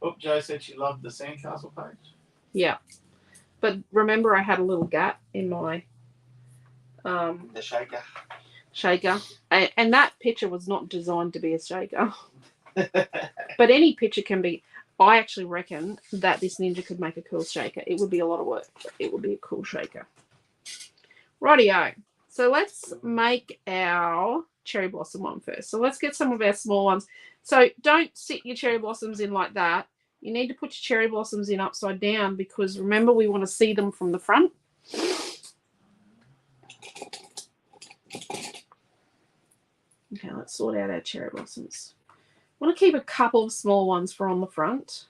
Oh, Jo said she loved the sandcastle page. Yeah. But remember I had a little gap in my The shaker. And that picture was not designed to be a shaker. But any picture can be. I actually reckon that this ninja could make a cool shaker. It would be a lot of work, but it would be a cool shaker. Rightio. So let's make our cherry blossom one first. So let's get some of our small ones. So don't sit your cherry blossoms in like that. You need to put your cherry blossoms in upside down because remember we want to see them from the front. Okay, let's sort out our cherry blossoms. I want to keep a couple of small ones for on the front.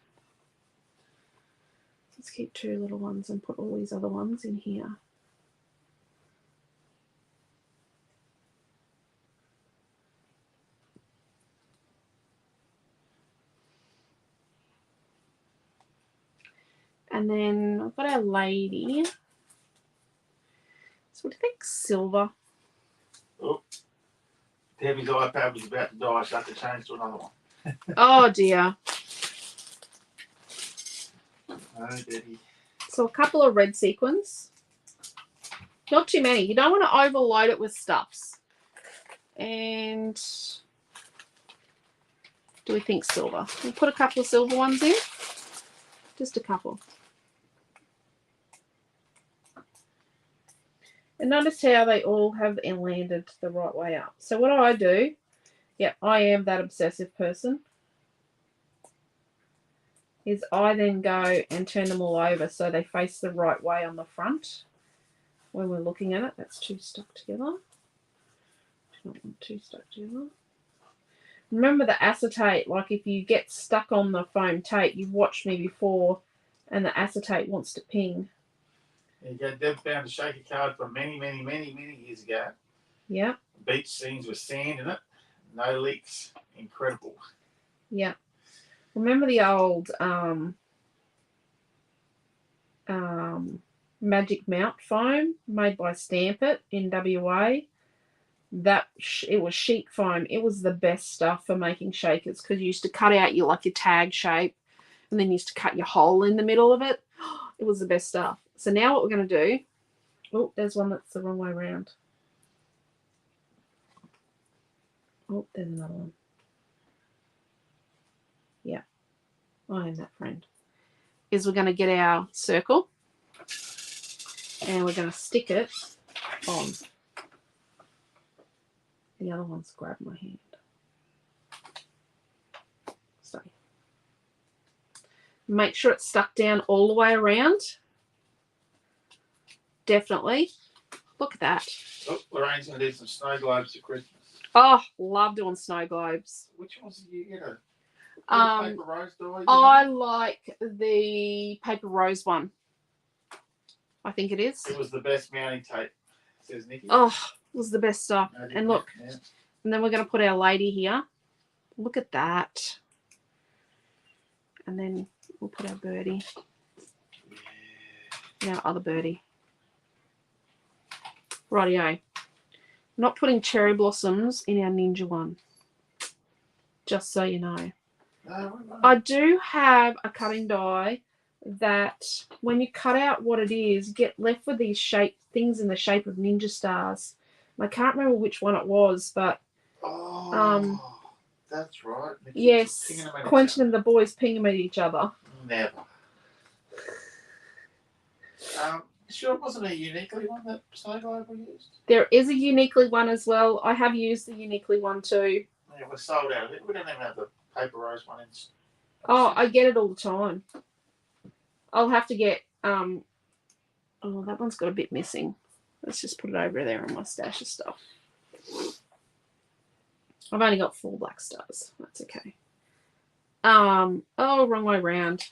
Let's keep 2 little ones and put all these other ones in here. And then I've got our lady. So what do you think? Silver. Oh, Debbie's iPad was about to die, so I had to change to another one. Oh dear. Oh, Debbie. So a couple of red sequins. Not too many. You don't want to overload it with stuffs. And do we think silver? We'll put a couple of silver ones in. Just a couple. And notice how they all have landed the right way up. So what I do, yeah, I am that obsessive person, is I then go and turn them all over so they face the right way on the front when we're looking at it. That's 2 stuck together. Do not want 2 stuck together. Remember the acetate, like if you get stuck on the foam tape, you've watched me before, and the acetate wants to ping. There you go. Deb found a shaker card from many years ago. Yeah. Beach scenes with sand in it. No leaks. Incredible. Yeah. Remember the old Magic Mount foam made by Stamp It in WA? It was sheet foam. It was the best stuff for making shakers because you used to cut out your tag shape and then you used to cut your hole in the middle of it. It was the best stuff. So now what we're going to do, oh, there's one that's the wrong way around. Oh, there's another one. Yeah, I am that friend. Is we're going to get our circle and we're going to stick it on. The other one's grabbed my hand. So make sure it's stuck down all the way around. Definitely. Look at that. Oh, Lorraine's going to do some snow globes for Christmas. Oh, love doing snow globes. Which ones did you get? Um, Paper rose dye? I like the paper rose one. I think it is. It was the best mounting tape, says Nikki. Oh, it was the best stuff. And look, Yeah. and then we're going to put our lady here. Look at that. And then we'll put our birdie. Our other birdie. Rightio. Not putting cherry blossoms in our ninja one. Just so you know. No. I do have a cutting die that when you cut out what it is, you get left with these things in the shape of ninja stars. And I can't remember which one it was, but that's right. yes, Quentin and the boys ping them at each other. Never. Sure, it wasn't a uniquely one that Snow Globe we used. There is a uniquely one as well. I have used the uniquely one too. Yeah, we're sold out of it. We don't even have the paper rose one in. Oh, I get it all the time. I'll have to get oh, that one's got a bit missing. Let's just put it over there on my stash of stuff. I've only got 4 black stars. That's okay. Oh, wrong way round.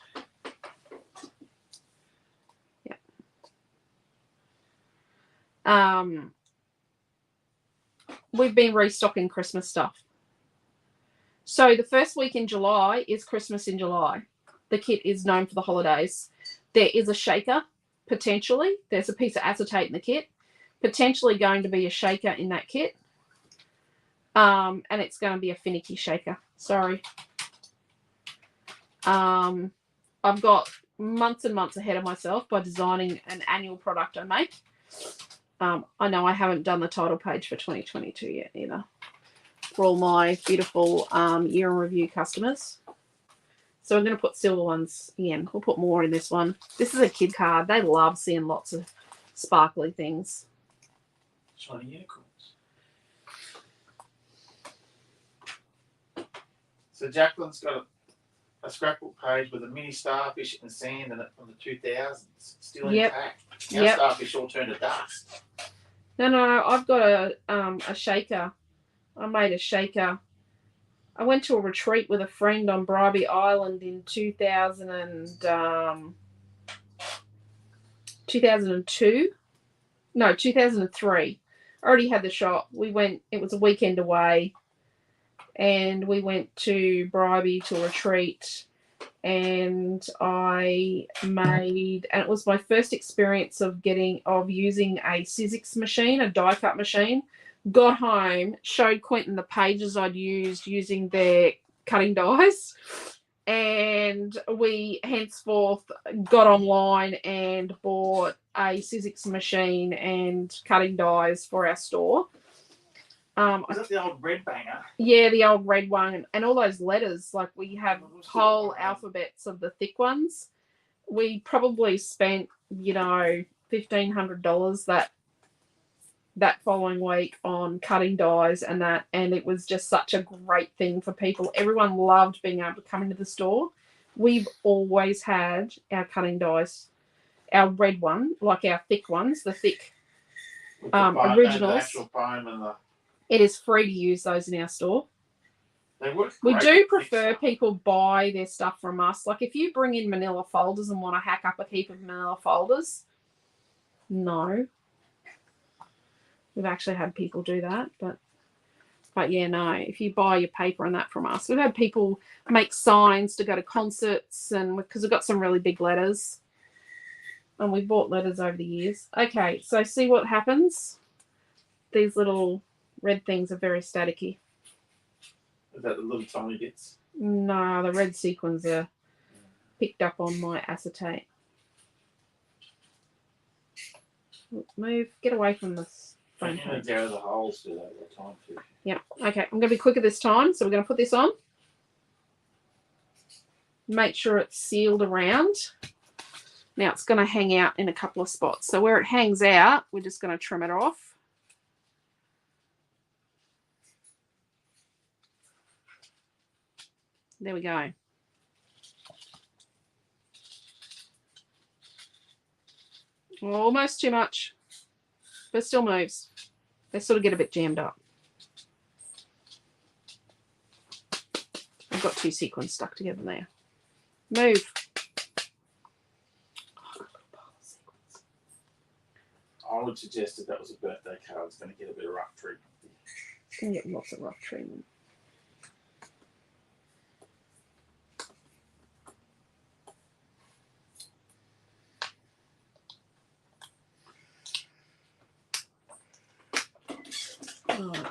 Yeah. We've been restocking Christmas stuff. So the first week in July is Christmas in July. The kit is known for the holidays. There is a shaker, potentially. There's a piece of acetate in the kit. Potentially going to be a shaker in that kit. And it's going to be a finicky shaker. Sorry. I've got months and months ahead of myself by designing an annual product I make. I know I haven't done the title page for 2022 yet either. For all my beautiful year in review customers. So I'm going to put silver ones in. We'll put more in this one. This is a kid card. They love seeing lots of sparkly things. Shiny unicorns. So Jacqueline's got a scrapbook page with a mini starfish in the sand and it from the 2000s. Still intact. Our starfish all turned to dust. No. I've got a shaker. I made a shaker. I went to a retreat with a friend on Bribey Island in 2002. No, 2003. I already had the shop. We went, it was a weekend away, and we went to Bribey to a retreat, and I made, and it was my first experience of using a Sizzix machine, a die cut machine. Got home, showed Quentin the pages I'd used using their cutting dies, and we henceforth got online and bought a Sizzix machine and cutting dies for our store. Was that the old red banger? Yeah, the old red one, and all those letters. Like we have whole alphabets of the thick ones. We probably spent, $1,500 that following week on cutting dies and that, and it was just such a great thing for people. Everyone loved being able to come into the store. We've always had our cutting dies, our red one, like our thick ones, the thick originals. It is free to use those in our store. They work we great. do prefer people buy their stuff from us. Like if you bring in manila folders and want to hack up a heap of manila folders, no. We've actually had people do that, but yeah, no. If you buy your paper and that from us, we've had people make signs to go to concerts, and because we've got some really big letters, and we've bought letters over the years. Okay, so see what happens. These little red things are very staticky. Is that the little tiny bits? No, the red sequins are picked up on my acetate. Move, get away from this foam You know, page. down the holes do that all the time too. Yeah. Okay, I'm going to be quicker this time. So we're going to put this on. Make sure it's sealed around. Now it's going to hang out in a couple of spots. So where it hangs out, we're just going to trim it off. There we go. Almost too much, but it still moves. They sort of get a bit jammed up. I've got two sequins stuck together there. Move. I would suggest that that was a birthday card. It's going to get a bit of rough treatment. It's going to get lots of rough treatment. Right.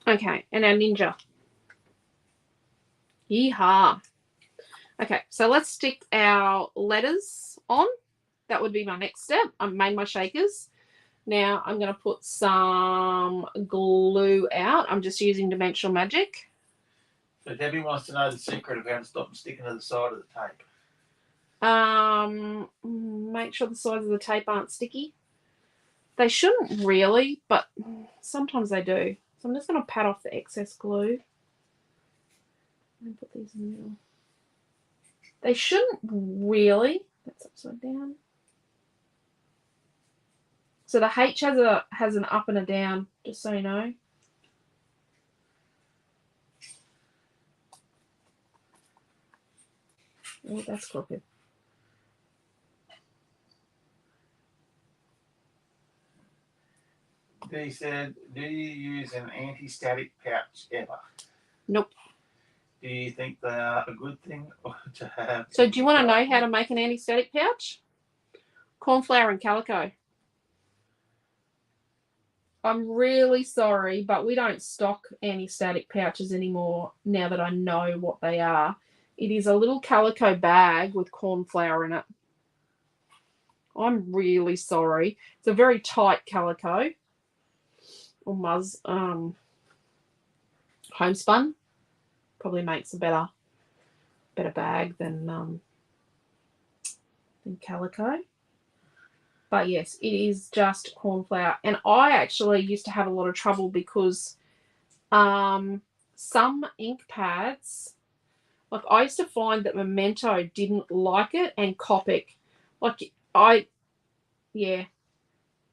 Okay, and our ninja. Yeehaw. Okay, so let's stick our letters on. That would be my next step. I've made my shakers. Now I'm going to put some glue out. I'm just using Dimensional Magic. So Debbie wants to know the secret of how to stop them sticking to the side of the tape. Make sure the sides of the tape aren't sticky. They shouldn't really, but sometimes they do. So I'm just going to pat off the excess glue. And put these in the middle. They shouldn't really. That's upside down. So the H has an up and a down, just so you know. Oh, that's crooked. Dee said, do you use an anti-static pouch ever? Nope. Do you think they are a good thing to have? So do you want to know how to make an anti-static pouch? Corn flour and calico. I'm really sorry, but we don't stock anti-static pouches anymore now that I know what they are. It is a little calico bag with corn flour in it. I'm really sorry. It's a very tight calico. Or homespun. Probably makes a better bag than calico. But yes, it is just corn flour. And I actually used to have a lot of trouble because some ink pads, like I used to find that Memento didn't like it and Copic.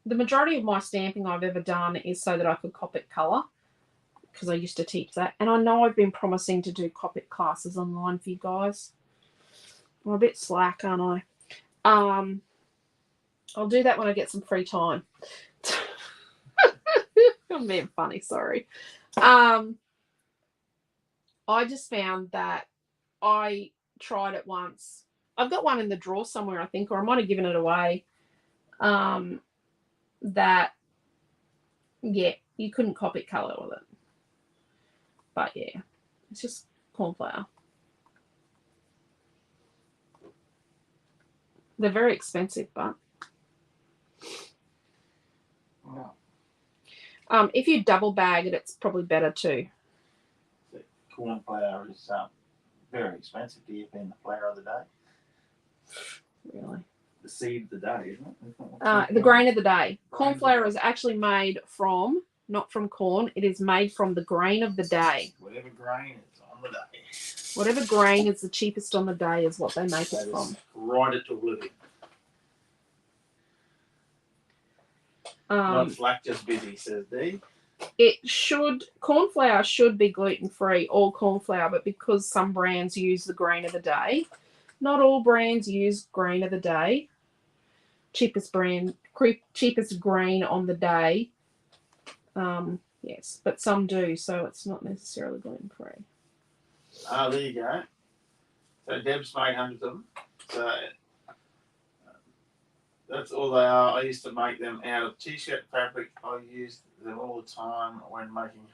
The majority of my stamping I've ever done is so that I could Copic colour because I used to teach that. And I know I've been promising to do Copic classes online for you guys. I'm a bit slack, aren't I? I'll do that when I get some free time. I'm being funny, sorry. I just found that I tried it once. I've got one in the drawer somewhere, I think, or I might have given it away. That, yeah, you couldn't copy colour with it. But yeah, it's just corn flour. They're very expensive, but No. If you double bag it, it's probably better too. The corn flour is very expensive. Do you think the flour of the day? Really? The seed of the day, isn't it? The grain of the day. Corn flour is actually made from, not from corn, it is made from the grain of the day. Whatever grain is on the day. Whatever grain is the cheapest on the day is what they make it from. Right at oblivion. Not flack, just busy, says Dee. Corn flour should be gluten-free, all corn flour, but because some brands use the grain of the day, not all brands use grain of the day. Cheapest grain on the day. Yes, but some do, so it's not necessarily gluten-free. There you go. So Deb's made hundreds of them. So that's all they are. I used to make them out of t-shirt fabric. I used them all the time when making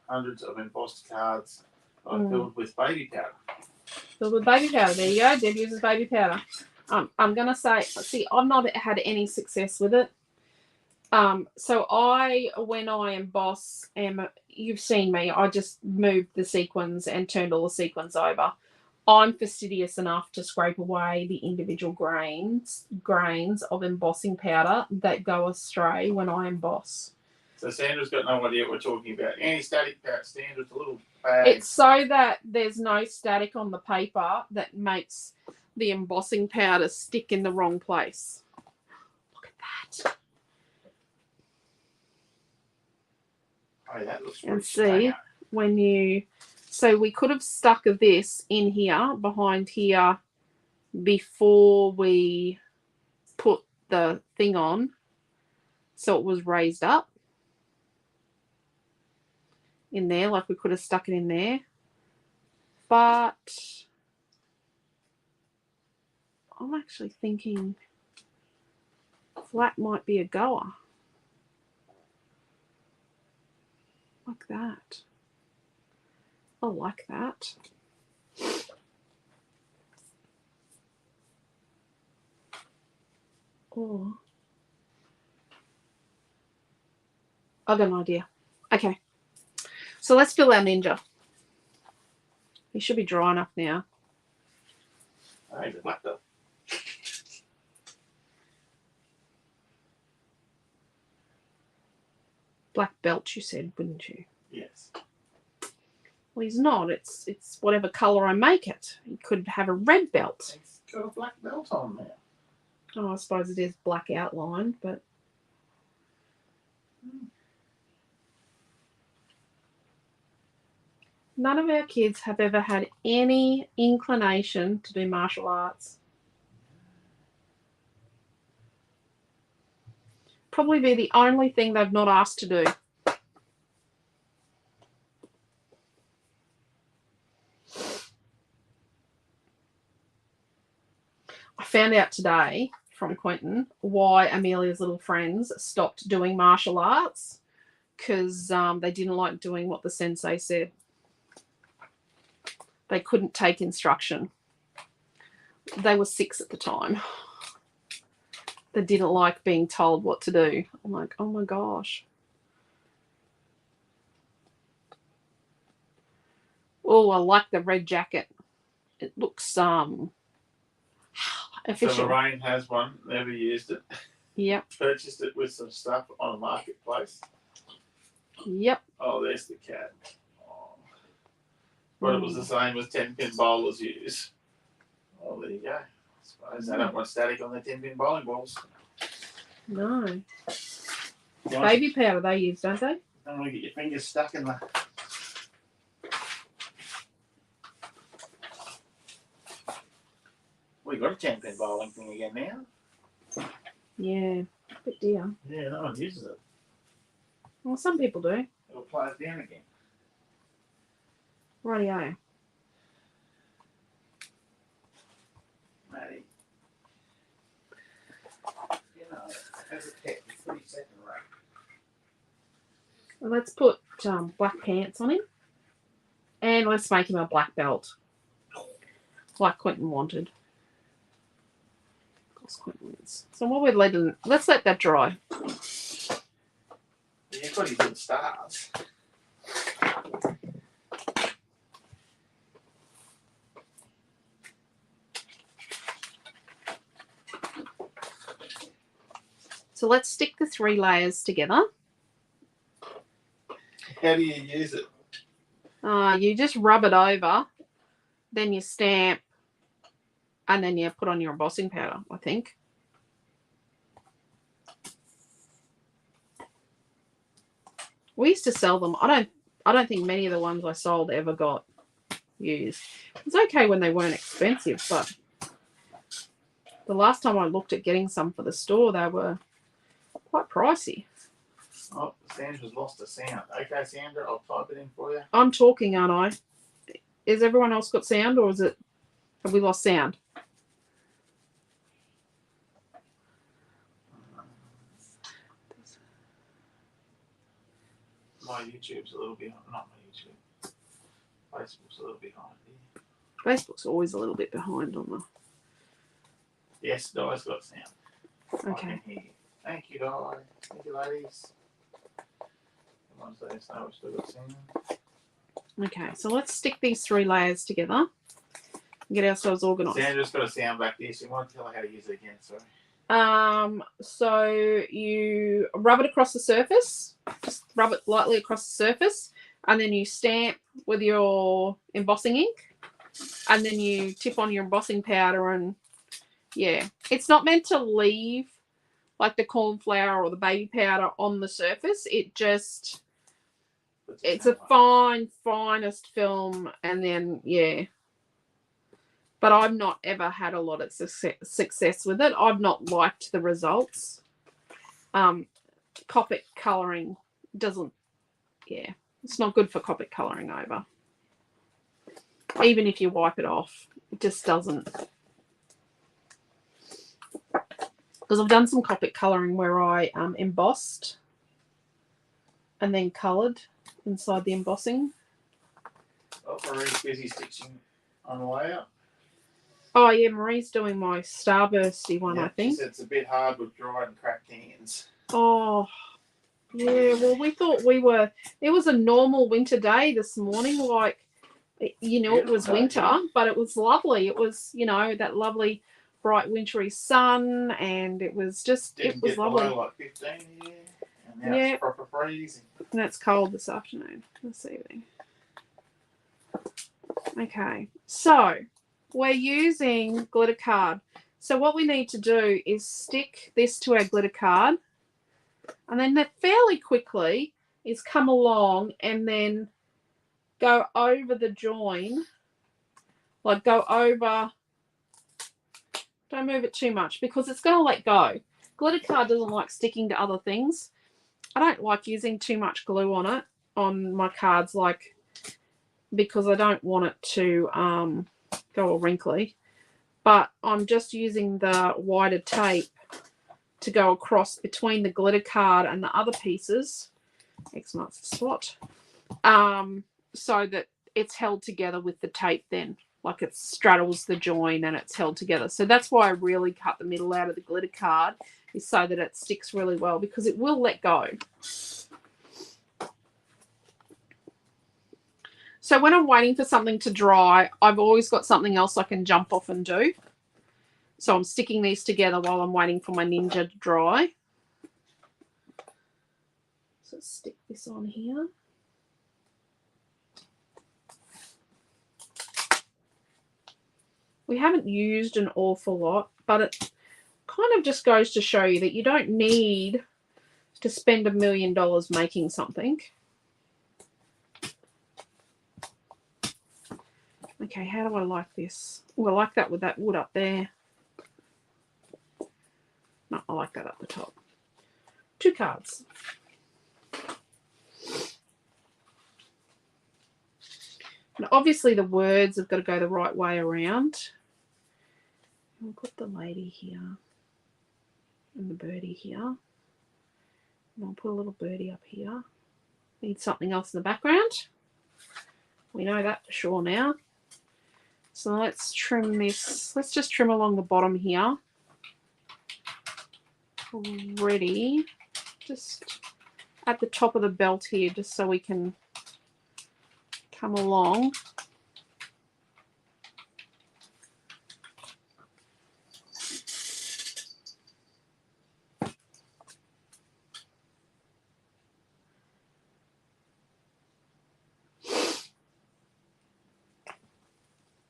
hundreds of embossed cards I filled with baby powder. Filled with baby powder. There you go. Deb uses baby powder. I'm gonna say, see, I've not had any success with it. So when I emboss, you've seen me, I just moved the sequins and turned all the sequins over. I'm fastidious enough to scrape away the individual grains of embossing powder that go astray when I emboss. So Sandra's got no idea what we're talking about. Anti-static powder, Sandra's a little bag. It's so that there's no static on the paper that makes the embossing powder stick in the wrong place. Look at that. Oh, that looks And pretty see, so we could have stuck this in here, behind here, before we put the thing on, so it was raised up in there, like we could have stuck it in there. But I'm actually thinking flat might be a goer. Like that. I like that. Or I've got an idea. Okay. So let's fill our ninja. He should be dry enough now. I even like that. Black belt, you said, wouldn't you? Yes. Well, he's not. It's whatever colour I make it. He could have a red belt. He's got a black belt on now. Oh, I suppose it is black outline, but none of our kids have ever had any inclination to do martial arts. Probably be the only thing they've not asked to do. I found out today from Quentin why Amelia's little friends stopped doing martial arts, because they didn't like doing what the sensei said. They couldn't take instruction. They were 6 at the time. They didn't like being told what to do. I'm like, oh my gosh. Oh, I like the red jacket. It looks official. So Lorraine has one, never used it. Yep. Purchased it with some stuff on a marketplace. Yep. Oh, there's the cat. Oh. But it was the same as 10-pin bowlers use. Oh, there you go. I suppose they don't want static on their 10-pin bowling balls. No. Baby powder they use, don't they? Don't want to get your fingers stuck in the... We got a 10-pin bowling thing again now. Yeah. But dear. Yeah, no one uses it. Well, some people do. It'll play it down again. Rightio. Matty. You know, as a pet, he's pretty second rate. Well, let's put black pants on him. And let's make him a black belt. Like Quentin wanted. Of course Quentin wins. So what we're letting... Let's let that dry. You've got his little stars. So let's stick the 3 layers together. How do you use it? You just rub it over, then you stamp, and then you put on your embossing powder, I think. We used to sell them. I don't think many of the ones I sold ever got used. It was okay when they weren't expensive, but the last time I looked at getting some for the store, they were quite pricey. Oh, Sandra's lost a sound. Okay, Sandra, I'll type it in for you. I'm talking, aren't I? Is everyone else got sound, or have we lost sound? My YouTube's a little bit, not my YouTube. Facebook's a little behind here. Facebook's always a little bit behind on the. Yes, Di's got sound. I Okay. can hear you. Thank you, Di. Thank you, ladies. Come on, let us know we've still got sound. Okay, so let's stick these 3 layers together and get ourselves organised. Sandra's got a sound back there, so you want to tell her how to use it again, sorry. So you rub it across the surface, just rub it lightly across the surface, and then you stamp with your embossing ink, and then you tip on your embossing powder, and yeah, it's not meant to leave like the corn flour or the baby powder on the surface. It just, it's a finest film, and then yeah. But I've not ever had a lot of success with it. I've not liked the results. Copic colouring doesn't, yeah, it's not good for Copic colouring over. Even if you wipe it off, it just doesn't. Because I've done some Copic colouring where I embossed and then coloured inside the embossing. Oh, Marie's busy stitching on the way up. Oh yeah, Marie's doing my starbursty one, Yeah, I think. she said it's a bit hard with dried and cracked hands. Oh, yeah. Well, we thought it was a normal winter day this morning. Like, you know, it was winter, but it was lovely. It was, you know, that lovely bright wintry sun, and it was just, it was lovely. Below like 15 here, and now it's proper freezing. And it's cold this afternoon, this evening. Okay, so we're using glitter card. So what we need to do is stick this to our glitter card, and then that fairly quickly is come along and then go over the join, like go over, don't move it too much because it's going to let go. Glitter card doesn't like sticking to other things. I don't like using too much glue on it, on my cards, like, because I don't want it to go all wrinkly. But I'm just using the wider tape to go across between the glitter card and the other pieces. X marks the spot. So that it's held together with the tape then. Like it straddles the join and it's held together. So that's why I really cut the middle out of the glitter card, is so that it sticks really well, because it will let go. So when I'm waiting for something to dry, I've always got something else I can jump off and do. So I'm sticking these together while I'm waiting for my Ninja to dry. So stick this on here. We haven't used an awful lot, but it kind of just goes to show you that you don't need to spend $1 million making something. Okay, how do I like this? Oh, I like that with that wood up there. No, I like that up the top. 2 cards. And obviously the words have got to go the right way around. I'll put the lady here and the birdie here. And I'll put a little birdie up here. Need something else in the background. We know that for sure now. So let's trim this. Let's just trim along the bottom here. Ready. Just at the top of the belt here, just so we can come along.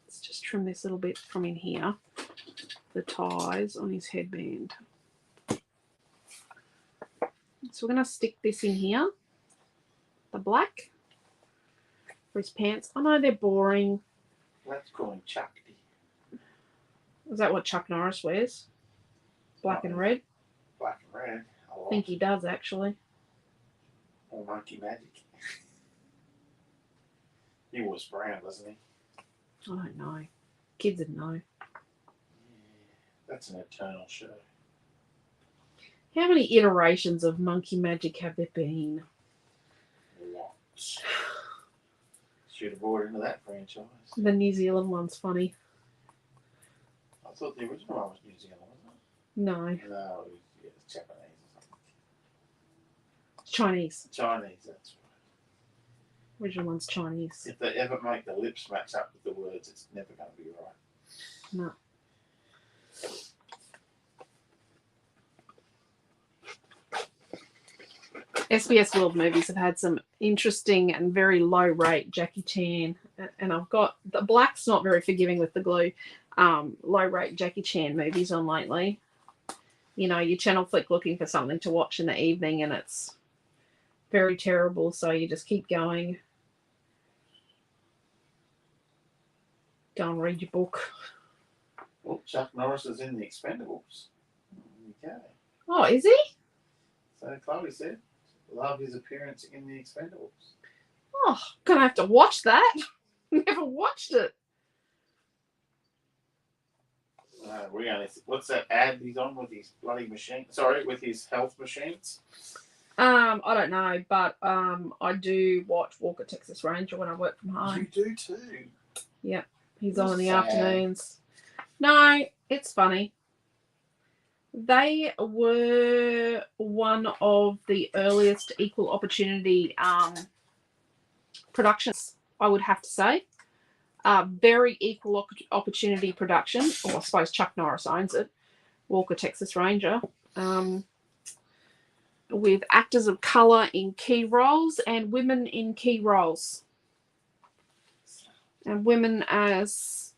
Let's just trim this little bit from in here, the ties on his headband. So we're going to stick this in here, the black, for his pants. I know they're boring. Let's call him Chucky. Is that what Chuck Norris wears? Black and red? Black and red. I think he does, actually. Or Monkey Magic. He was brown, wasn't he? I don't know. Kids would know. Yeah, that's an eternal show. How many iterations of Monkey Magic have there been? Lots. It's Should have bought into that franchise. The New Zealand one's funny. I thought the original one was New Zealand, wasn't No, it? No, yeah, it's Japanese or something. Chinese. Chinese, that's right. Original one's Chinese. If they ever make the lips match up with the words, it's never going to be right. No. SBS World Movies have had some interesting and very low rate Jackie Chan, and I've got the black's not very forgiving with the glue. Low rate Jackie Chan movies on lately. You know, you channel flick looking for something to watch in the evening, and it's very terrible. So you just keep going. Go and read your book. Well, Chuck Norris is in The Expendables. Okay. Oh, is he? So Chloe said, love his appearance in The Expendables. Oh, gonna have to watch that. Never watched it. We only, what's that ad he's on with his bloody machine? Sorry, with his health machines? I don't know, but I do watch Walker Texas Ranger when I work from home. You do too. Yep, he's That's on in the sad. afternoons. No, it's funny. They were one of the earliest equal opportunity productions, I would have to say. Very equal opportunity production, or I suppose Chuck Norris owns it, Walker Texas Ranger, with actors of colour in key roles and women in key roles. And women as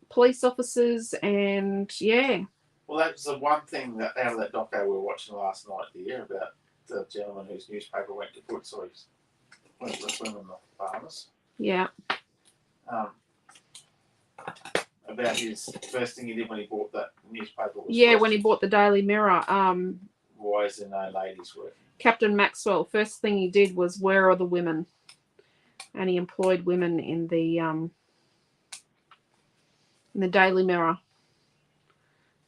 police officers, and yeah. Well, that was the one thing that out of that doco we were watching last night there about the gentleman whose newspaper went to put, so he's went with women the farmers. Yeah. About his first thing he did when he bought that newspaper was When he bought the Daily Mirror. why is there no ladies working? Captain Maxwell, first thing he did was, where are the women? And he employed women in the Daily Mirror.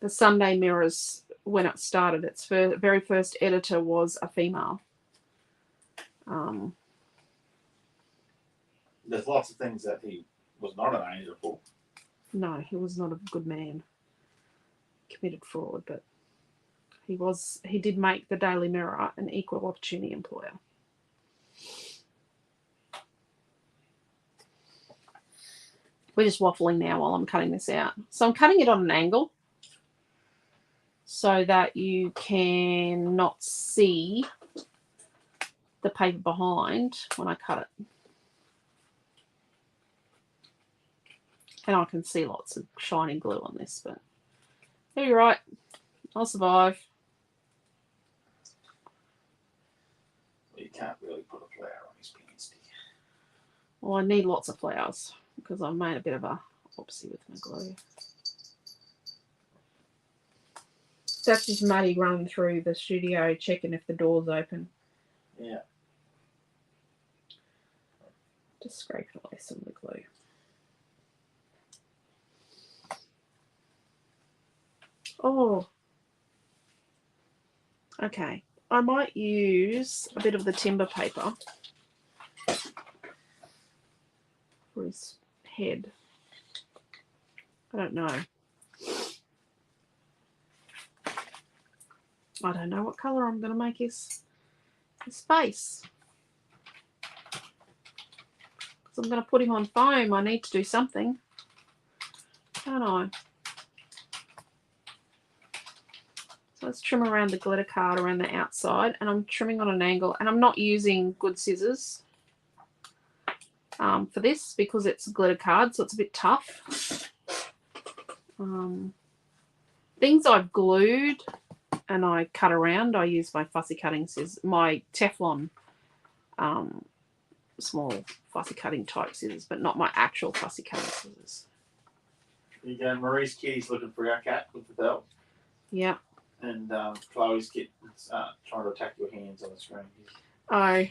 The Sunday Mirrors, when it started, its very first editor was a female. There's lots of things that he was not an angel for. No, he was not a good man. Committed fraud, but he did make the Daily Mirror an equal opportunity employer. We're just waffling now while I'm cutting this out. So I'm cutting it on an angle so that you can not see the paper behind when I cut it. And I can see lots of shiny glue on this, but you're right. I'll survive. Well, you can't really put a flower on his pants, do you? Well, I need lots of flowers because I've made a bit of a oopsie with my glue. That's just Maddie running through the studio checking if the door's open. Yeah. Just scraping away some of the glue. Oh. Okay. I might use a bit of the timber paper for his head. I don't know. I don't know what colour I'm going to make his face. Because I'm going to put him on foam. I need to do something. Don't I? So let's trim around the glitter card around the outside. And I'm trimming on an angle. And I'm not using good scissors for this because it's a glitter card. So it's a bit tough. Things I've glued and I cut around, I use my fussy cutting scissors, my Teflon small fussy cutting type scissors, but not my actual fussy cutting scissors. There you go. Marie's kitty's looking for our cat with the belt. Yeah. And Chloe's kitten's trying to attack your hands on the screen. Oh.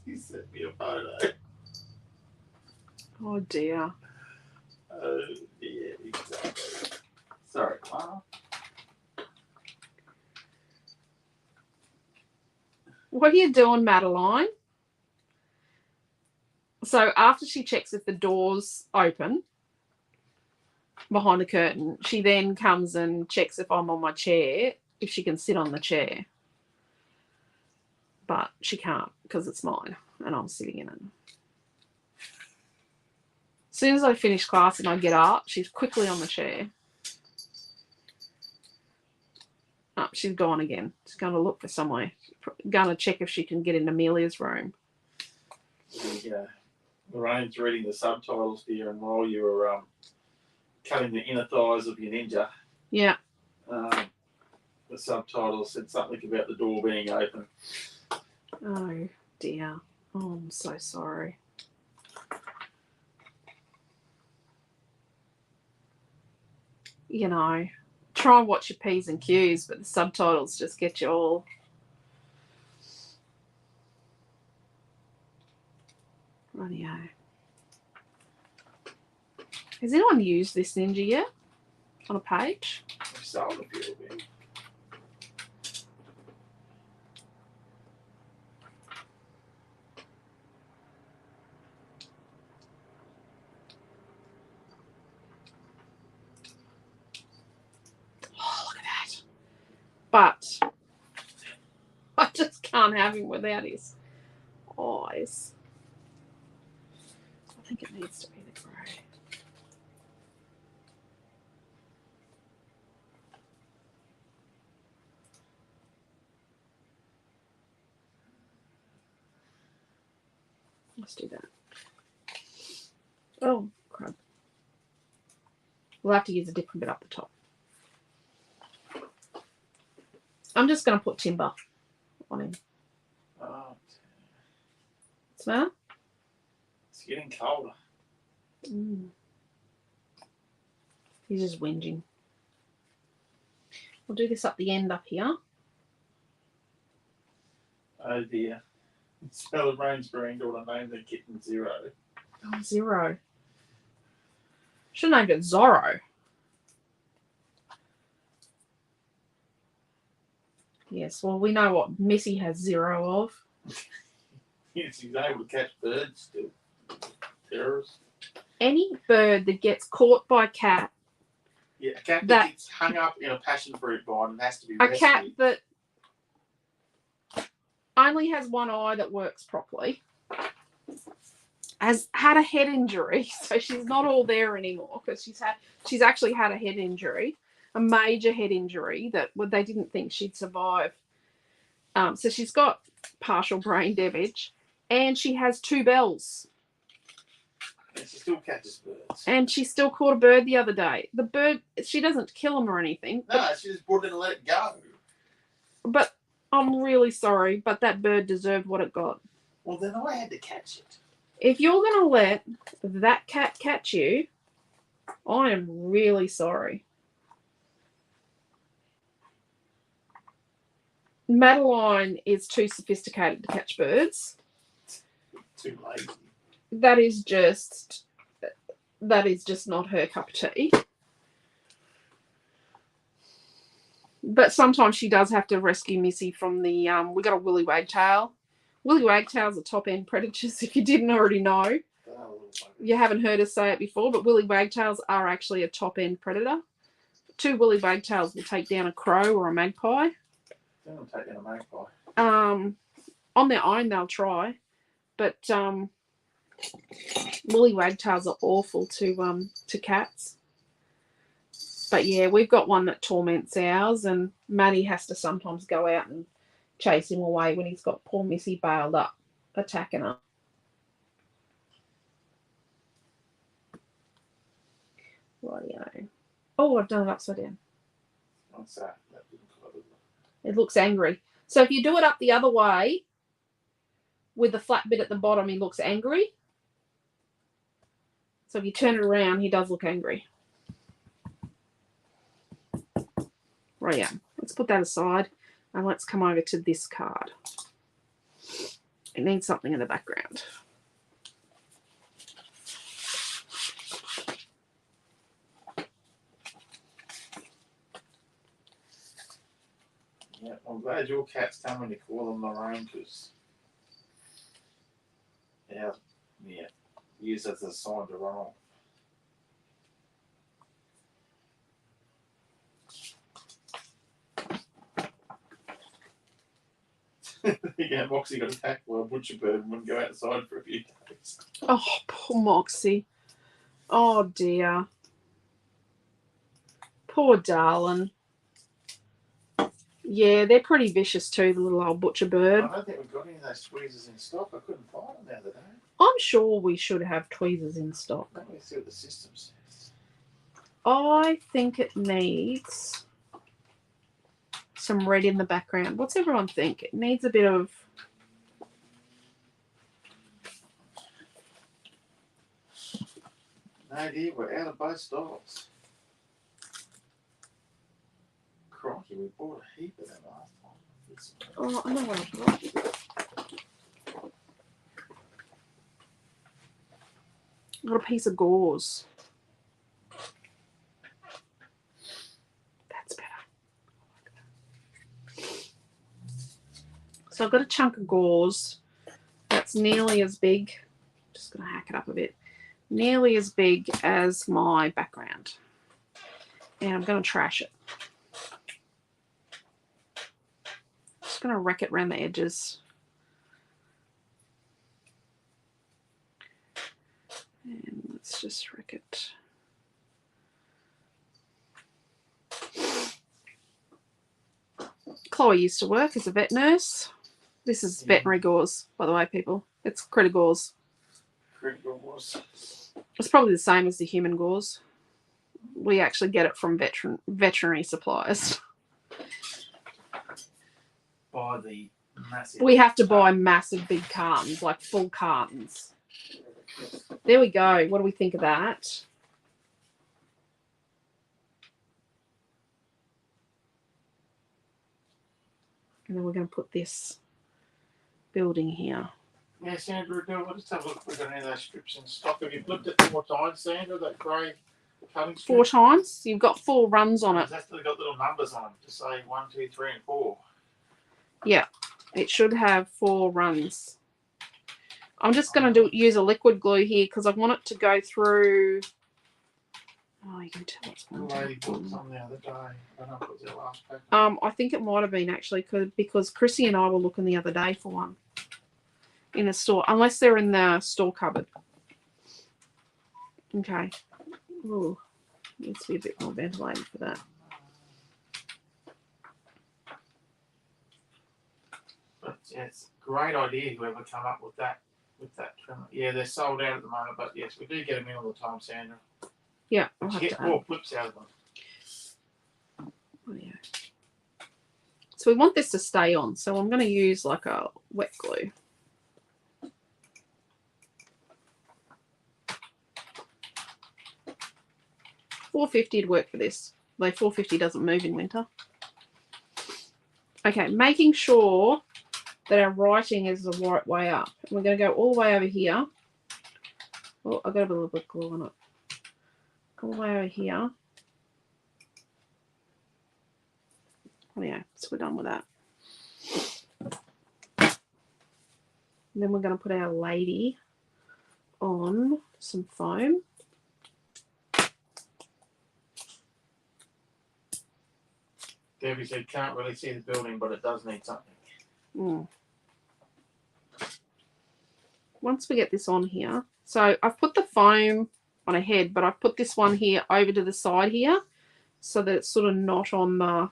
He sent me a photo. Oh dear. Oh, yeah, exactly. Sorry, Clara. What are you doing, Madeline? So after she checks if the door's open behind the curtain, she then comes and checks if I'm on my chair, if she can sit on the chair. But she can't because it's mine and I'm sitting in it. As soon as I finish class and I get up, she's quickly on the chair. Oh, she's gone again. She's going to look for somewhere. Going to check if she can get in Amelia's room. Yeah. Lorraine's reading the subtitles here, and while you were cutting the inner thighs of your ninja, yeah, the subtitles said something about the door being open. Oh dear. Oh, I'm so sorry. You know, try and watch your P's and Q's, but the subtitles just get you all. Radio. Has anyone used this ninja yet? On a page? I've sold a few of them. Oh, look at that. But I just can't have him without his eyes. I think it needs to be the grey. Let's do that. Oh, crap. We'll have to use a different bit up the top. I'm just going to put timber on him. Oh, Smell? it's getting colder. He's just whinging. We'll do this up the end up here. Oh dear. So Lorraine's granddaughter named the kitten Zero. Oh, Zero. Should have named it Zorro. Yes, well, we know what Missy has 0 of. Yes, he's able to catch birds still. Terrorists. Any bird that gets caught by a cat. Yeah, a cat that gets hung up in a passion fruit vine and has to be rescued. A cat that only has one eye that works properly. Has had a head injury, so she's not all there anymore because she's actually had a head injury, a major head injury that they didn't think she'd survive. So she's got partial brain damage, and she has 2 bells. And she still catches birds. And she still caught a bird the other day. The bird, she doesn't kill him or anything. No, she just brought it in and let it go. But I'm really sorry, but that bird deserved what it got. Well, then I had to catch it. If you're going to let that cat catch you, I am really sorry. Madeline is too sophisticated to catch birds. Too lazy. That is just not her cup of tea. But sometimes she does have to rescue Missy from the we got a willy wagtail. Willy wagtails are top end predators if you didn't already know. You haven't heard us say it before, but willy wagtails are actually a top end predator. 2 willy wagtails will take down a crow or a magpie. They'll take down a magpie. On their own they'll try, but willy wagtails are awful to cats. But yeah, we've got one that torments ours, and Maddie has to sometimes go out and chase him away when he's got poor Missy bailed up, attacking her. Rightio. Oh, I've done it upside down. What's that? It looks angry. So if you do it up the other way, with the flat bit at the bottom, he looks angry. So if you turn it around, he does look angry. Right, yeah. Let's put that aside and let's come over to this card. It needs something in the background. Yeah, I'll glad your cats come when you call them Lorraine, because yeah, use it as a sign to run off. Yeah, Moxie got attacked by a butcher bird and wouldn't go outside for a few days. Oh, poor Moxie. Oh dear. Poor darling. Yeah, they're pretty vicious too, the little old butcher bird. I don't think we've got any of those tweezers in stock. I couldn't find them the other day. I'm sure we should have tweezers in stock. Let me see what the system says. I think it needs some red in the background. What's everyone think? It needs a bit of... No, dear, we're out of both styles. Crikey, we bought a heap of them last time. Oh, I know what I've got. Got a piece of gauze. That's better. So I've got a chunk of gauze that's nearly as big. Just going to hack it up a bit. Nearly as big as my background. And I'm going to trash it. Just going to wreck it around the edges. And let's just wreck it. Chloe used to work as a vet nurse. This is veterinary gauze, by the way, people. It's critter gauze. Critter gauze. It's probably the same as the human gauze. We actually get it from veterinary suppliers. Buy the massive. We have to buy massive big cartons, like full cartons. There we go. What do we think of that? And then we're going to put this building here. Yeah, Sandra, we'll just have a look if we've got any of those strips in stock. Have you flipped it 4 times, Sandra, that grey cutting strip? 4 times? You've got 4 runs on it. It's actually got little numbers on them to say 1, 2, 3, and 4. Yeah, it should have 4 runs. I'm just going to use a liquid glue here because I want it to go through. Oh, you can tell it's going The lady bought some the other day. I don't know if it was their last pack. I think it might have been actually because Chrissy and I were looking the other day for one in the store, unless they're in the store cupboard. Okay. Ooh, needs to be a bit more ventilated for that. But yeah, it's a great idea whoever come up with that trimmer. Yeah, they're sold out at the moment, but yes, we do get them in all the time, Sandra. Yeah, You I'll have get to 4 flips out of them. Oh, yeah. So we want this to stay on, so I'm going to use like a wet glue. $4.50 would work for this. Though $4.50 doesn't move in winter. Okay, making sure that our writing is the right way up. And we're going to go all the way over here. Oh, I've got a little bit of glue on it. All the way over here. Oh yeah, so we're done with that. And then we're going to put our lady on some foam. Debbie said, can't really see the building, but it does need something. Once we get this on here, so I've put the foam on a head, but I've put this one here over to the side here so that it's sort of not on the...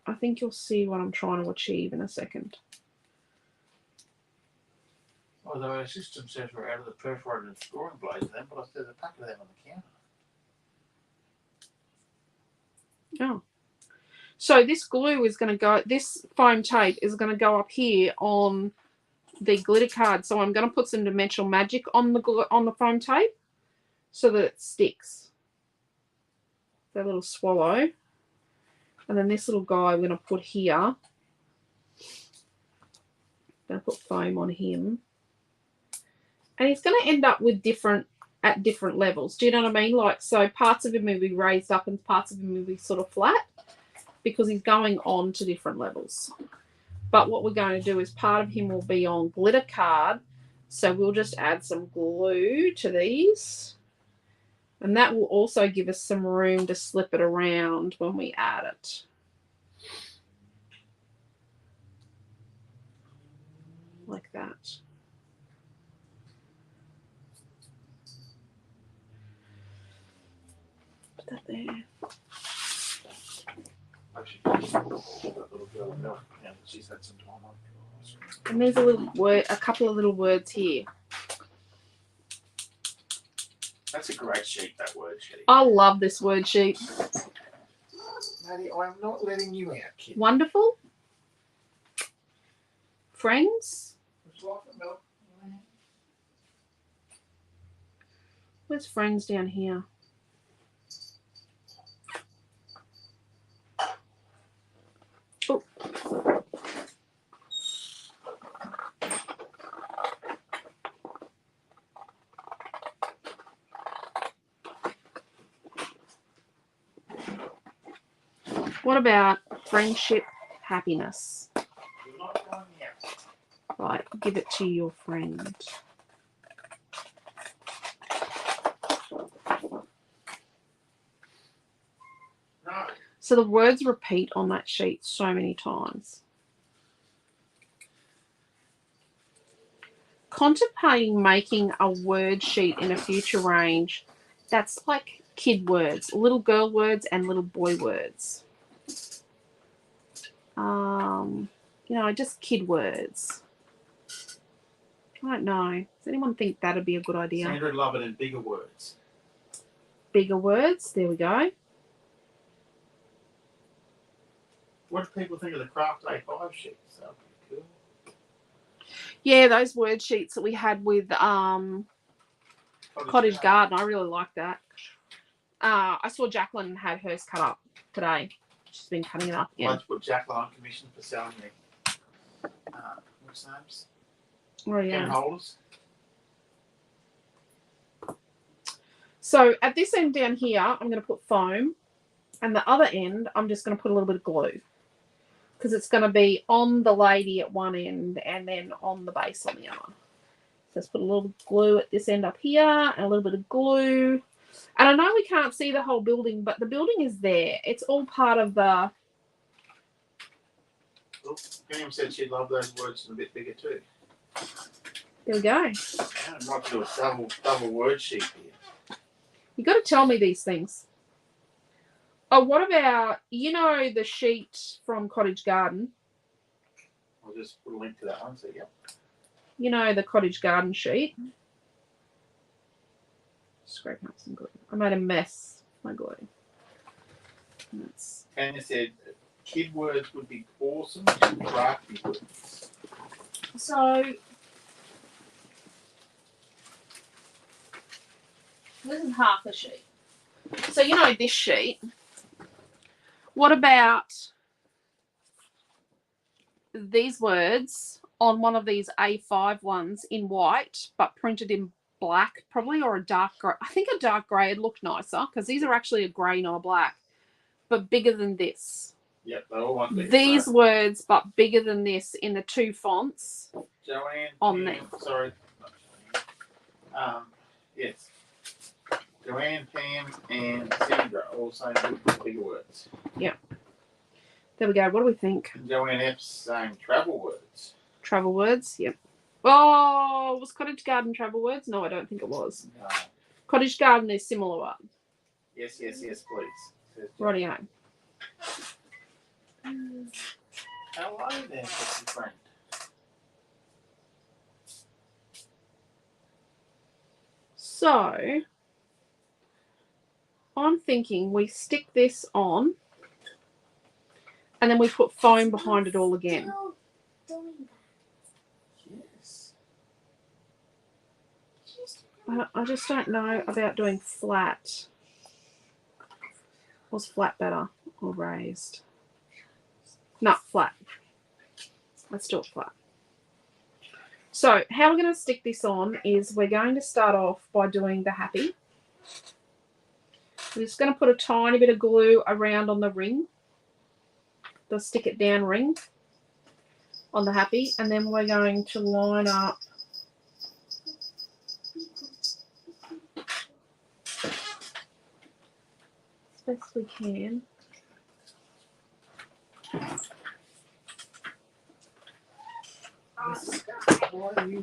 I think you'll see what I'm trying to achieve in a second. Although our system says we're out of the perforated scoring blades then, but there's a pack of them on the counter. Oh. So this glue is going to go, this foam tape is going to go up here on the glitter card. So I'm going to put some Dimensional Magic on the foam tape so that it sticks. That little swallow. And then this little guy I'm going to put here. I'm going to put foam on him. And he's going to end up with at different levels. Do you know what I mean? Like, so parts of him will be raised up and parts of him will be sort of flat. because he's going on to different levels. But what we're going to do is part of him will be on glitter card. So we'll just add some glue to these. And that will also give us some room to slip it around when we add it. Like that. Put that there. She's had some time on. And there's a little word, a couple of little words here. That's a great sheet, that word sheet. I love this word sheet. Maddie, I'm not letting you out, kid. Wonderful. Friends. Where's friends down here? Oh. What about friendship, happiness? Right, give it to your friend. No. So the words repeat on that sheet so many times. Contemplating making a word sheet in a future range that's like kid words, little girl words and little boy words. You know, just kid words. I don't know. Does anyone think that'd be a good idea? Sandra would love it in bigger words. Bigger words. There we go. What do people think of the Craft A5 sheets? That would be cool. Yeah, those word sheets that we had with Cottage Garden. I really like that. I saw Jacqueline had hers cut up today. She's been cutting it up again. Let's put Jacqueline on commission for selling the what's names? Oh, yeah. Pen holders. So at this end down here, I'm going to put foam, and the other end, I'm just going to put a little bit of glue because it's going to be on the lady at one end and then on the base on the other. So let's put a little glue at this end up here and a little bit of glue. And I know we can't see the whole building, but the building is there. It's all part of the... Oh, Pam said she'd love those words a bit bigger too. There we go. I might do a double word sheet here. You got to tell me these things. Oh, what about, you know, the sheet from Cottage Garden? I'll just put a link to that one. So yeah. You know, the Cottage Garden sheet. Scraping up some glue. I made a mess with my glue. That's... Tanya said kid words would be awesome and crafty words. So this is half the sheet. So you know this sheet. What about these words on one of these A5 ones in white, but printed in black, probably, or a dark grey? I think a dark grey would look nicer because these are actually a grey, not a black, but bigger than this. Yep, they all want These words, but bigger than this in the two fonts. Joanne, on there. Sorry. Yes. Joanne, Pam, and Sandra all saying bigger words. Yep. There we go. What do we think? And Joanne F's saying travel words. Travel words. Yep. Oh, was Cottage Garden travel words? No, I don't think it was. No. Cottage Garden is similar one. Yes, please. Rightio. Hello there, Christy friend. So, I'm thinking we stick this on and then we put foam behind it all again. Yes. I just don't know about doing flat. Was flat better or raised? No, flat. Let's do it flat. So how we're going to stick this on is we're going to start off by doing the happy. We're just going to put a tiny bit of glue around on the ring. the stick it down ring on the happy, and then we're going to line up as best we can.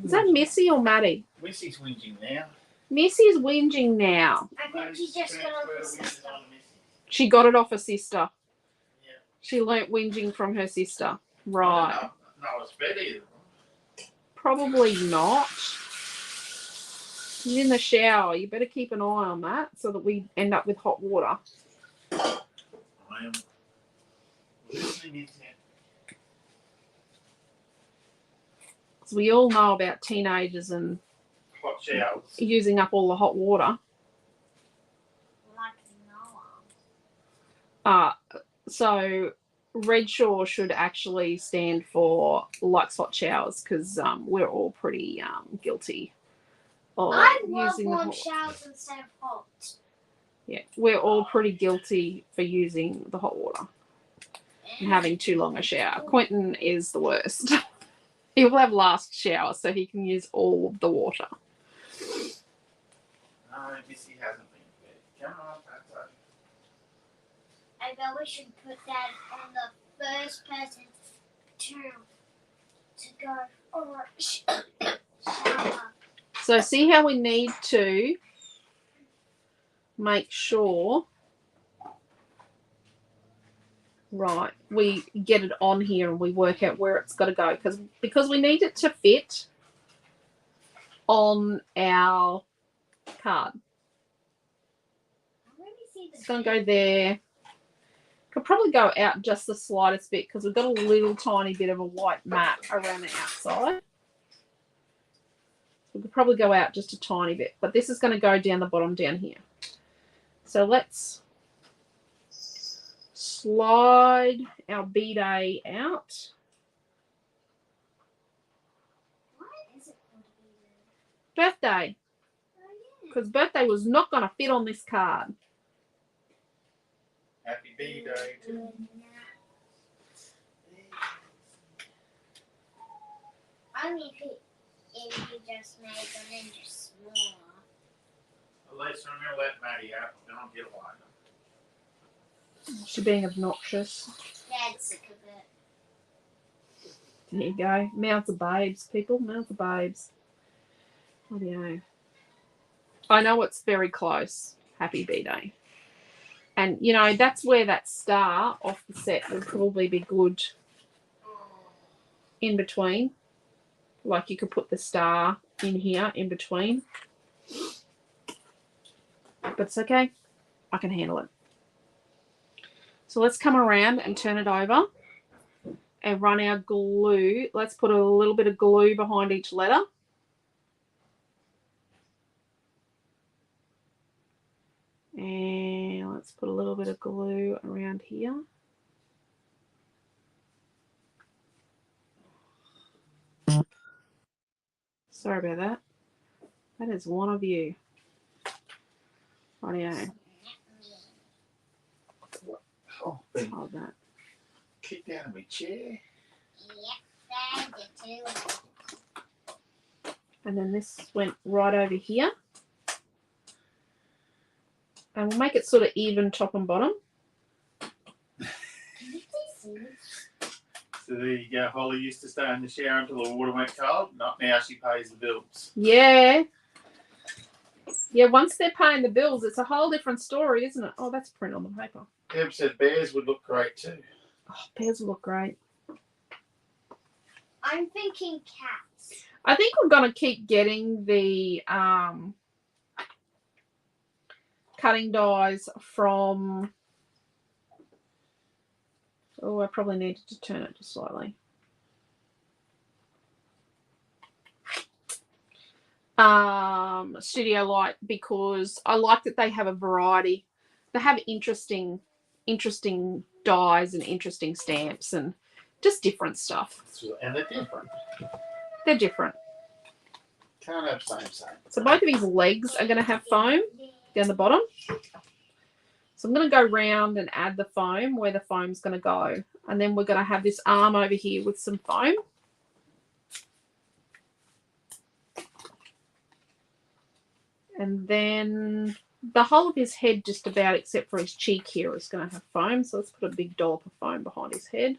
Is that Missy or Maddie? Missy's whinging now. Missy's whinging now. I think she just got off her sister. She got it off her sister. Yeah. She learnt whinging from her sister. Right. No, it's better. Probably not. She's in the shower. You better keep an eye on that so that we end up with hot water. I am listening intently. So we all know about teenagers and Hot showers. using up all the hot water. Like Noah. So Redshaw should actually stand for likes hot showers because we're all pretty guilty of I love using the warm hot. showers instead of hot. Yeah, we're all pretty guilty for using the hot water and having too long a shower. Quentin is the worst. He will have last shower so he can use all of the water. No, Missy hasn't been fed. Come on, Pato. I bet we should put that on the first person to go or shower. So see how we need to make sure, right, we get it on here and we work out where it's got to go because we need it to fit on our card. It's going to go there. Could probably go out just the slightest bit because we've got a little tiny bit of a white mat around the outside. We could probably go out just a tiny bit, but this is going to go down the bottom down here. So let's slide our B-Day out. What is it called? Oh, Birthday, yeah. because birthday was not going to fit on this card. Happy B-Day to Only if you just made them into smaller. Let's remember that Maddie out. Don't get one. She's being obnoxious. Dad's sick of it. There you go. Mouths of babes, people. Mouths of babes. What do you know? I know it's very close. Happy B-Day. And, you know, that's where that star off the set would probably be good in between. Like you could put the star in here in between. But it's okay. I can handle it. So let's come around and turn it over and run our glue. Let's put a little bit of glue behind each letter. And let's put a little bit of glue around here. Sorry about that. That is one of you. Rightio. Oh, Let's hold that. kick down in my chair. Yep, Dad, you too. And then this went right over here. And we'll make it sort of even top and bottom. So there you go. Holly used to stay in the shower until the water went cold. Not now, she pays the bills. Yeah. Yeah, once they're paying the bills, it's a whole different story, isn't it? Oh, that's print on the paper. Deb said bears would look great too. Oh, bears will look great. I'm thinking cats. I think we're going to keep getting the cutting dies from... Oh, I probably needed to turn it just slightly. Studio Light, because I like that they have a variety. They have interesting dies and interesting stamps and just different stuff. And they're different. They're different. Can't have same. So both of these legs are going to have foam down the bottom. So I'm going to go round and add the foam where the foam's going to go. And then we're going to have this arm over here with some foam. And then the whole of his head, just about except for his cheek here, is going to have foam. So let's put a big dollop of foam behind his head.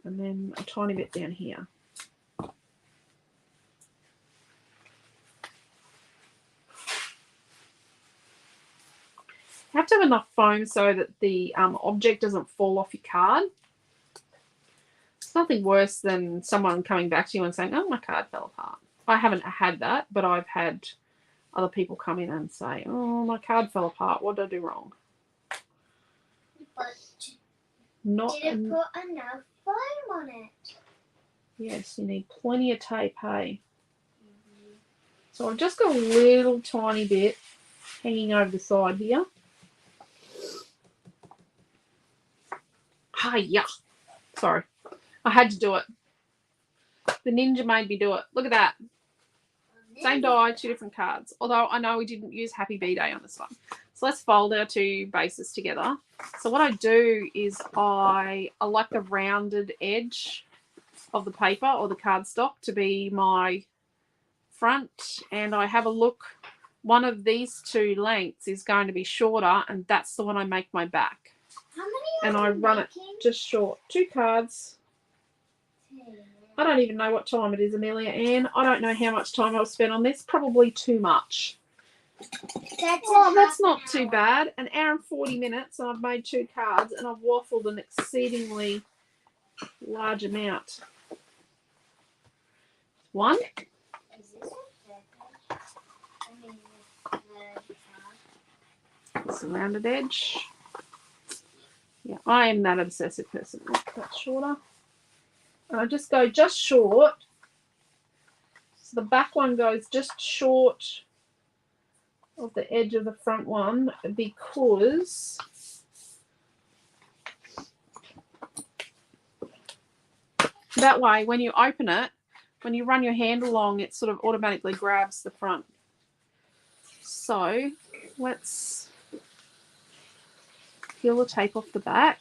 And then a tiny bit down here. You have to have enough foam so that the object doesn't fall off your card. It's nothing worse than someone coming back to you and saying, oh, my card fell apart. I haven't had that, but I've had other people come in and say, oh, my card fell apart. What did I do wrong? But Not did it put enough foam on it? Yes, you need plenty of tape, hey? So I've just got a little tiny bit hanging over the side here. Hiya. Sorry. I had to do it. The ninja made me do it. Look at that. Same die, 2 different cards. Although I know we didn't use Happy B-Day on this one. So let's fold our 2 bases together. So what I do is I like the rounded edge of the paper or the cardstock to be my front. And I have a look. One of these 2 lengths is going to be shorter, and that's the one I make my back. How many And are I you run it making? just short. 2 cards. I don't even know what time it is, Amelia Ann. I don't know how much time I've spent on this. Probably too much. That's not too bad. An hour and 40 minutes, and I've made 2 cards, and I've waffled an exceedingly large amount. 1. Is this a third page? I mean, the card. It's a rounded edge. Yeah, I am that obsessive person. That's shorter. And I just go just short. So the back one goes just short of the edge of the front one because that way when you open it, when you run your hand along, it sort of automatically grabs the front. So let's peel the tape off the back.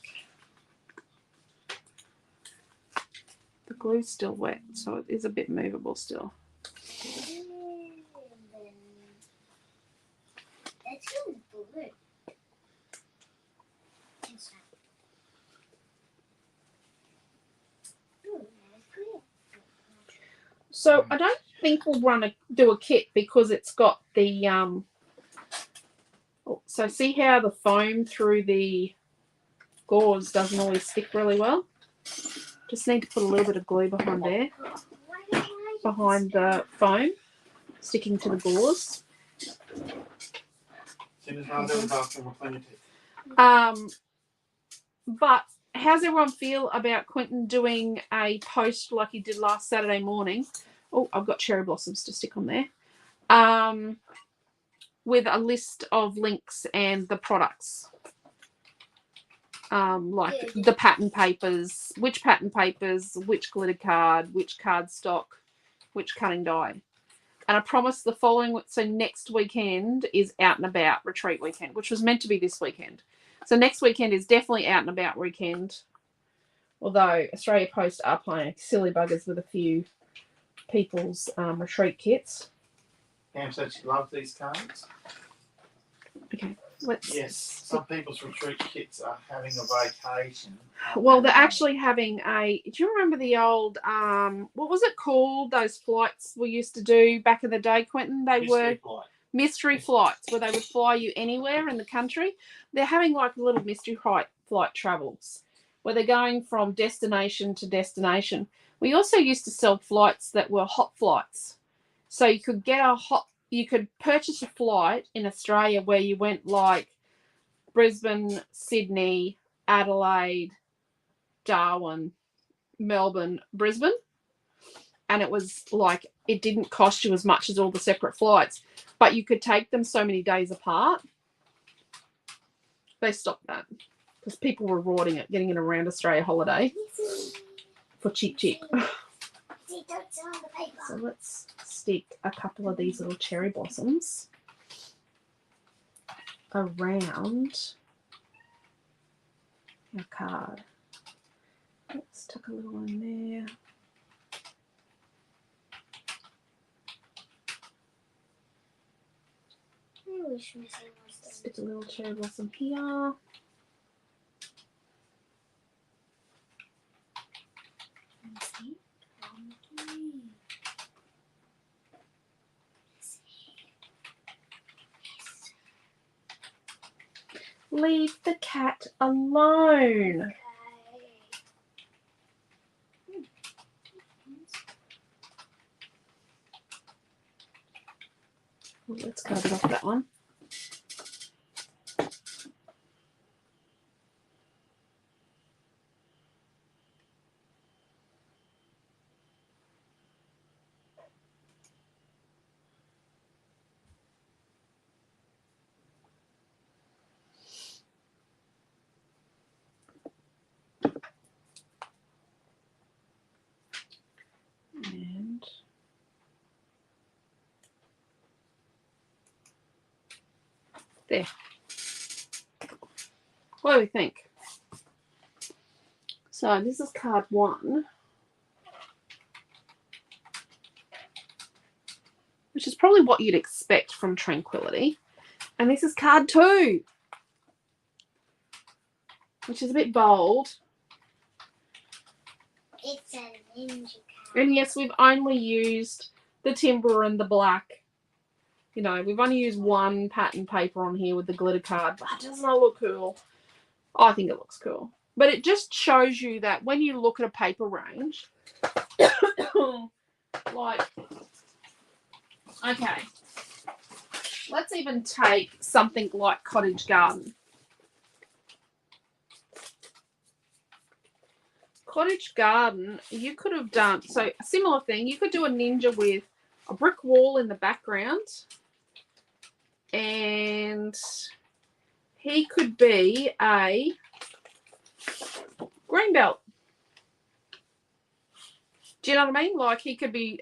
The glue's still wet, so it is a bit movable still. It's really blue. So I don't think we'll do a kit because it's got the so see how the foam through the gauze doesn't always stick really well? Just need to put a little bit of glue behind there, behind the foam, sticking to the gauze. But how's everyone feel about Quentin doing a post like he did last Saturday morning? Oh, I've got cherry blossoms to stick on there. With a list of links and the products. Like the pattern papers, which pattern papers, which glitter card, which cardstock, which cutting die. And I promise the following, so next weekend is Out and About retreat weekend, which was meant to be this weekend. So next weekend is definitely Out and About weekend. Although Australia Post are playing silly buggers with a few people's retreat kits. Pam said she loves these cards. Okay, let's. Yes, some people's retreat kits are having a vacation. Well, they're actually having a. Do you remember the old? What was it called? Those flights we used to do back in the day, Quentin. They were mystery flights where they would fly you anywhere in the country. They're having like little mystery flight travels where they're going from destination to destination. We also used to sell flights that were hot flights, so you could get you could purchase a flight in Australia where you went like Brisbane, Sydney, Adelaide, Darwin, Melbourne, Brisbane. And it was like, it didn't cost you as much as all the separate flights, but you could take them so many days apart. They stopped that because people were rorting it, getting it around Australia holiday for cheap. So let's stick a couple of these little cherry blossoms around our card. Let's tuck a little in there. I wish my son was there. Stick a little cherry blossom here. See? Leave the cat alone. Well, let's cut it off that one. And there. What do we think? So this is card 1, which is probably what you'd expect from Tranquility. And this is card 2, which is a bit bold. It's a ninja cat. And yes, we've only used the timber and the black. You know, we've only used one pattern paper on here with the glitter card, but doesn't it look cool? I think it looks cool. But it just shows you that when you look at a paper range, like, okay, let's even take something like Cottage Garden. Cottage Garden, you could have done, so a similar thing, you could do a ninja with a brick wall in the background, and he could be a green belt. Do you know what I mean? Like, he could be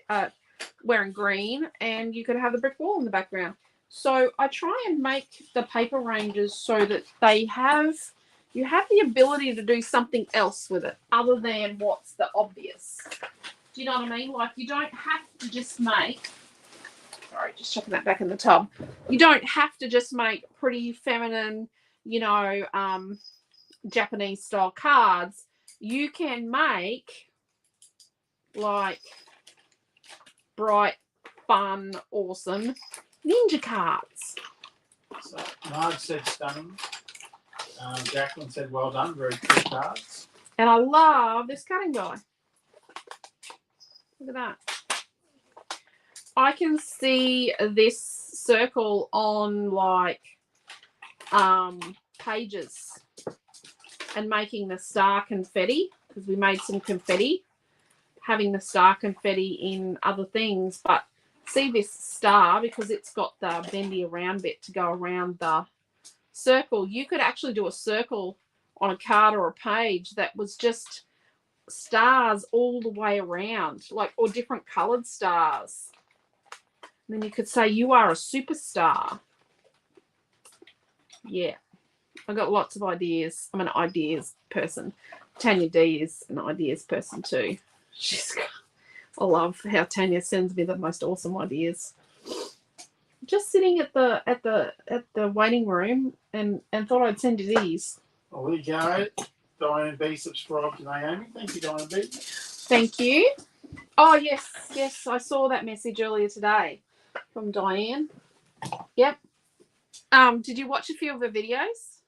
wearing green, and you could have the brick wall in the background. So I try and make the paper ranges so that they have, you have the ability to do something else with it other than what's the obvious. Do you know what I mean? Like, you don't have to just make, sorry, just chucking that back in the tub. You don't have to just make pretty feminine, you know, Japanese style cards. You can make like bright, fun, awesome ninja cards. So Marge said stunning. Jacqueline said well done, very cool cards. And I love this cutting die. Look at that. I can see this circle on like pages and making the star confetti, because we made some confetti, having the star confetti in other things. But see this star, because it's got the bendy around bit to go around the circle. You could actually do a circle on a card or a page that was just stars all the way around, like, or different colored stars. And then you could say you are a superstar. Yeah, I've got lots of ideas. I'm an ideas person. Tanya D is an ideas person too. I love how Tanya sends me the most awesome ideas. Just sitting at the waiting room and thought I'd send you these. Well, there you go. Diane B subscribed to Naomi. Thank you, Diane B. Thank you. Oh yes, I saw that message earlier today from Diane. Yep. Did you watch a few of her videos?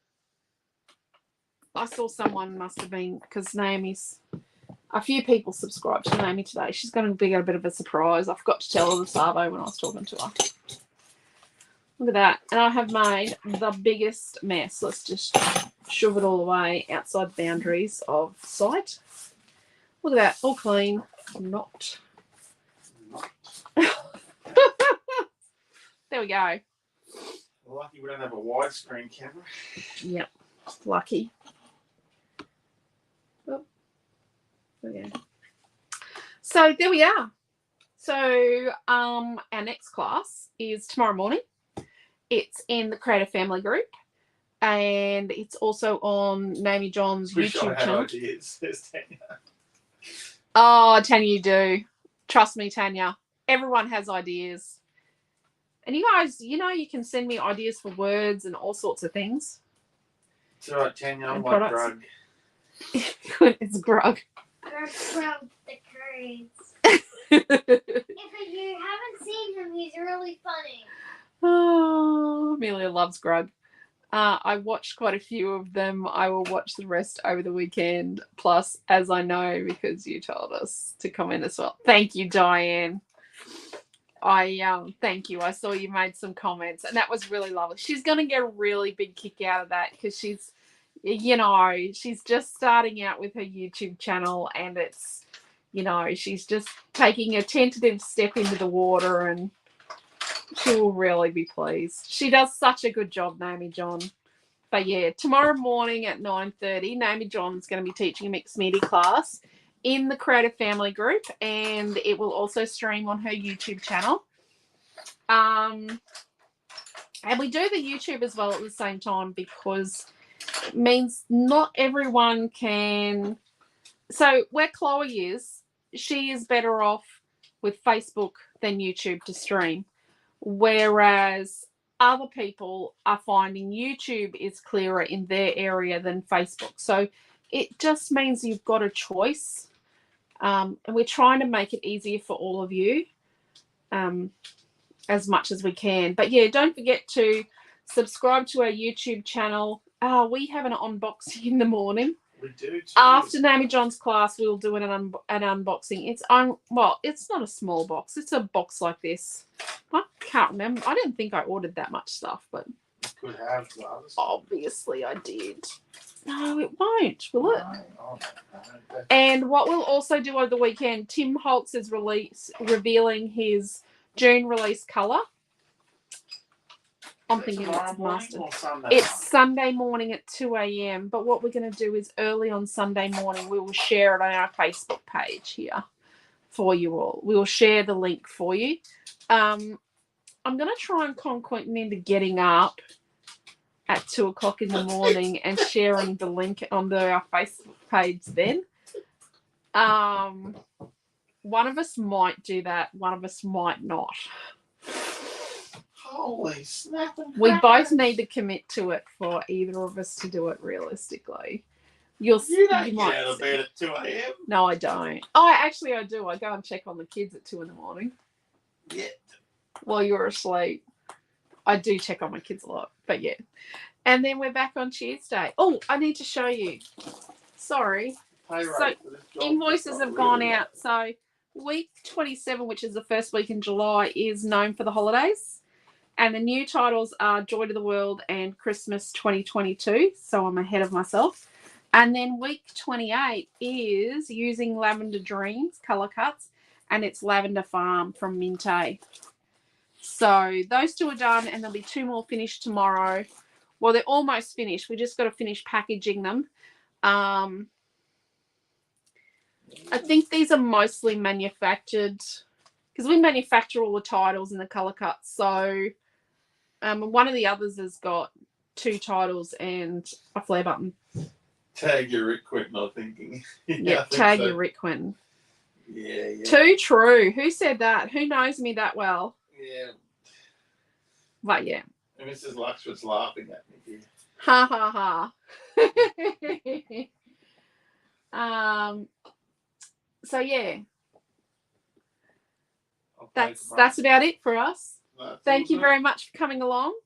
I saw someone must have been, because Naomi's, a few people subscribed to Naomi today. She's going to be a bit of a surprise. I forgot to tell her the Savo when I was talking to her. Look at that. And I have made the biggest mess. Let's just shove it all away outside the boundaries of sight. Look at that. All clean. Not. There we go. Lucky we don't have a widescreen camera. Yep. Lucky. Oh. Okay. So there we are. So our next class is tomorrow morning. It's in the Creative Family Group, and it's also on Naomi John's Wish I YouTube had channel. ideas. Says Tanya. Oh, Tanya, you do. Trust me, Tanya. Everyone has ideas. And you guys, you know, you can send me ideas for words and all sorts of things. It's all right, Tanya. I'm And like products. drug. It's grug. Greg from the Curries. If you haven't seen him, he's really funny. Oh, Amelia loves grug. I watched quite a few of them. I will watch the rest over the weekend. Plus, as I know, because you told us to comment as well. Thank you, Diane. Thank you. I saw you made some comments, and that was really lovely. She's going to get a really big kick out of that because she's, you know, she's just starting out with her YouTube channel, and it's, you know, she's just taking a tentative step into the water, and she will really be pleased. She does such a good job, Naomi John. But yeah, tomorrow morning at 9:30, Naomi John's going to be teaching a mixed media class in the Creative Family group, and it will also stream on her YouTube channel. And we do the YouTube as well at the same time because it means not everyone can. So where Chloe is, she is better off with Facebook than YouTube to stream, whereas other people are finding YouTube is clearer in their area than Facebook. So it just means you've got a choice. And we're trying to make it easier for all of you as much as we can. But yeah, don't forget to subscribe to our YouTube channel. We have an unboxing in the morning. We do too. After Naomi John's class, we'll do an unboxing. It's not a small box. It's a box like this. I can't remember. I didn't think I ordered that much stuff, but You could have the other stuff. obviously I did. No, it won't, will it? No. And what we'll also do over the weekend, Tim Holtz is revealing his June release colour. I'm thinking it's master. It's Sunday morning at 2 a.m. But what we're going to do is early on Sunday morning, we will share it on our Facebook page here for you all. We will share the link for you. I'm going to try and con Quentin into getting up at 2 o'clock in the morning and sharing the link onto our Facebook page then. One of us might do that. One of us might not. Holy snap! We both need to commit to it for either of us to do it realistically. You don't might get out of bed at 2 a.m. No, I don't. I do. I go and check on the kids at 2 in the morning. Yeah. While you're asleep. I do check on my kids a lot, but yeah. And then we're back on Tuesday. Oh, I need to show you. Sorry. So invoices have gone out. So week 27, which is the first week in July, is known for the holidays. And the new titles are Joy to the World and Christmas 2022. So I'm ahead of myself. And then week 28 is Using Lavender Dreams colour cuts. And it's Lavender Farm from Minte. So those two are done. And there'll be 2 more finished tomorrow. Well, they're almost finished. We just got to finish packaging them. I think these are mostly manufactured. Because we manufacture all the titles and the colour cuts. So one of the others has got 2 titles and a flare button. Tag your Rick Quinton, I'm thinking. Yeah, tag your Rick Quinton. Yeah. Too true. Who said that? Who knows me that well? Yeah. But yeah. And Mrs. Luxford's laughing at me here. Ha ha ha. So yeah. That's about it for us. Thank you very much for coming along.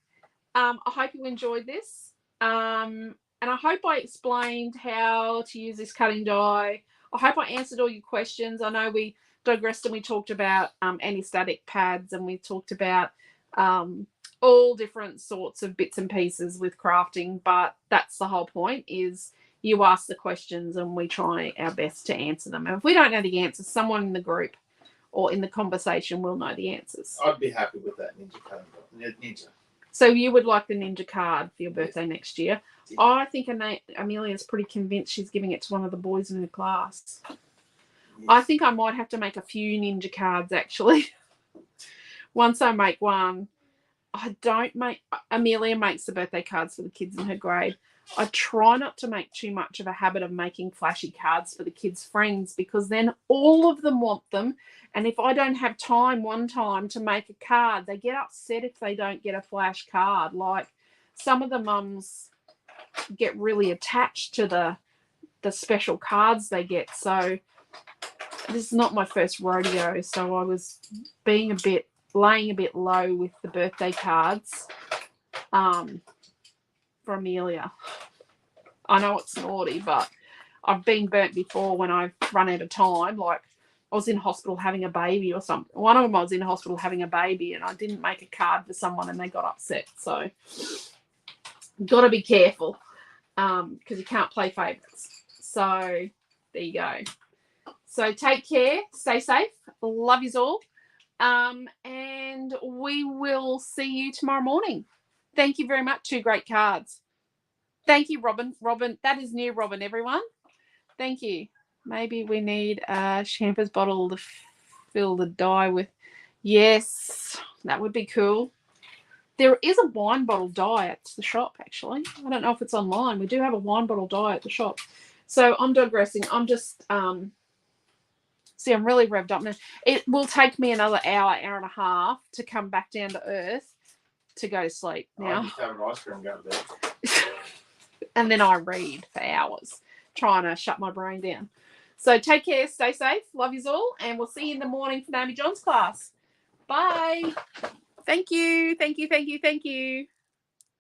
I hope you enjoyed this. And I hope I explained how to use this cutting die. I hope I answered all your questions. I know we digressed and we talked about anti-static pads, and we talked about all different sorts of bits and pieces with crafting, but that's the whole point, is you ask the questions and we try our best to answer them. And if we don't know the answers, someone in the group or in the conversation will know the answers. I'd be happy with that ninja card. Ninja. So you would like the ninja card for your birthday next year. Yeah. I think Amelia's pretty convinced she's giving it to one of the boys in her class. Yes. I think I might have to make a few ninja cards, actually. Once I make one, Amelia makes the birthday cards for the kids in her grade. I try not to make too much of a habit of making flashy cards for the kids' friends, because then all of them want them. And if I don't have time one time to make a card, they get upset if they don't get a flash card. Like, some of the mums get really attached to the special cards they get. So this is not my first rodeo, so I was laying a bit low with the birthday cards for Amelia. I know it's naughty, but I've been burnt before when I've run out of time. Like, I was in hospital having a baby or something. One of them, I was in hospital having a baby and I didn't make a card for someone and they got upset. So got to be careful because you can't play favourites. So there you go. So take care. Stay safe. Love yous all. And we will see you tomorrow morning. Thank you very much. 2 great cards. Thank you, Robin. Robin, that is new Robin, everyone. Thank you. Maybe we need a Champers bottle to fill the die with. Yes, that would be cool. There is a wine bottle die at the shop, actually. I don't know if it's online. We do have a wine bottle die at the shop. So I'm digressing. I'm just, see, I'm really revved up now. It will take me another hour and a half to come back down to earth to go to sleep now. I just have an ice cream and go to bed. And then I read for hours, trying to shut my brain down. So take care, stay safe, love yous all, and we'll see you in the morning for Naomi John's class. Bye. Thank you, thank you, thank you, thank you.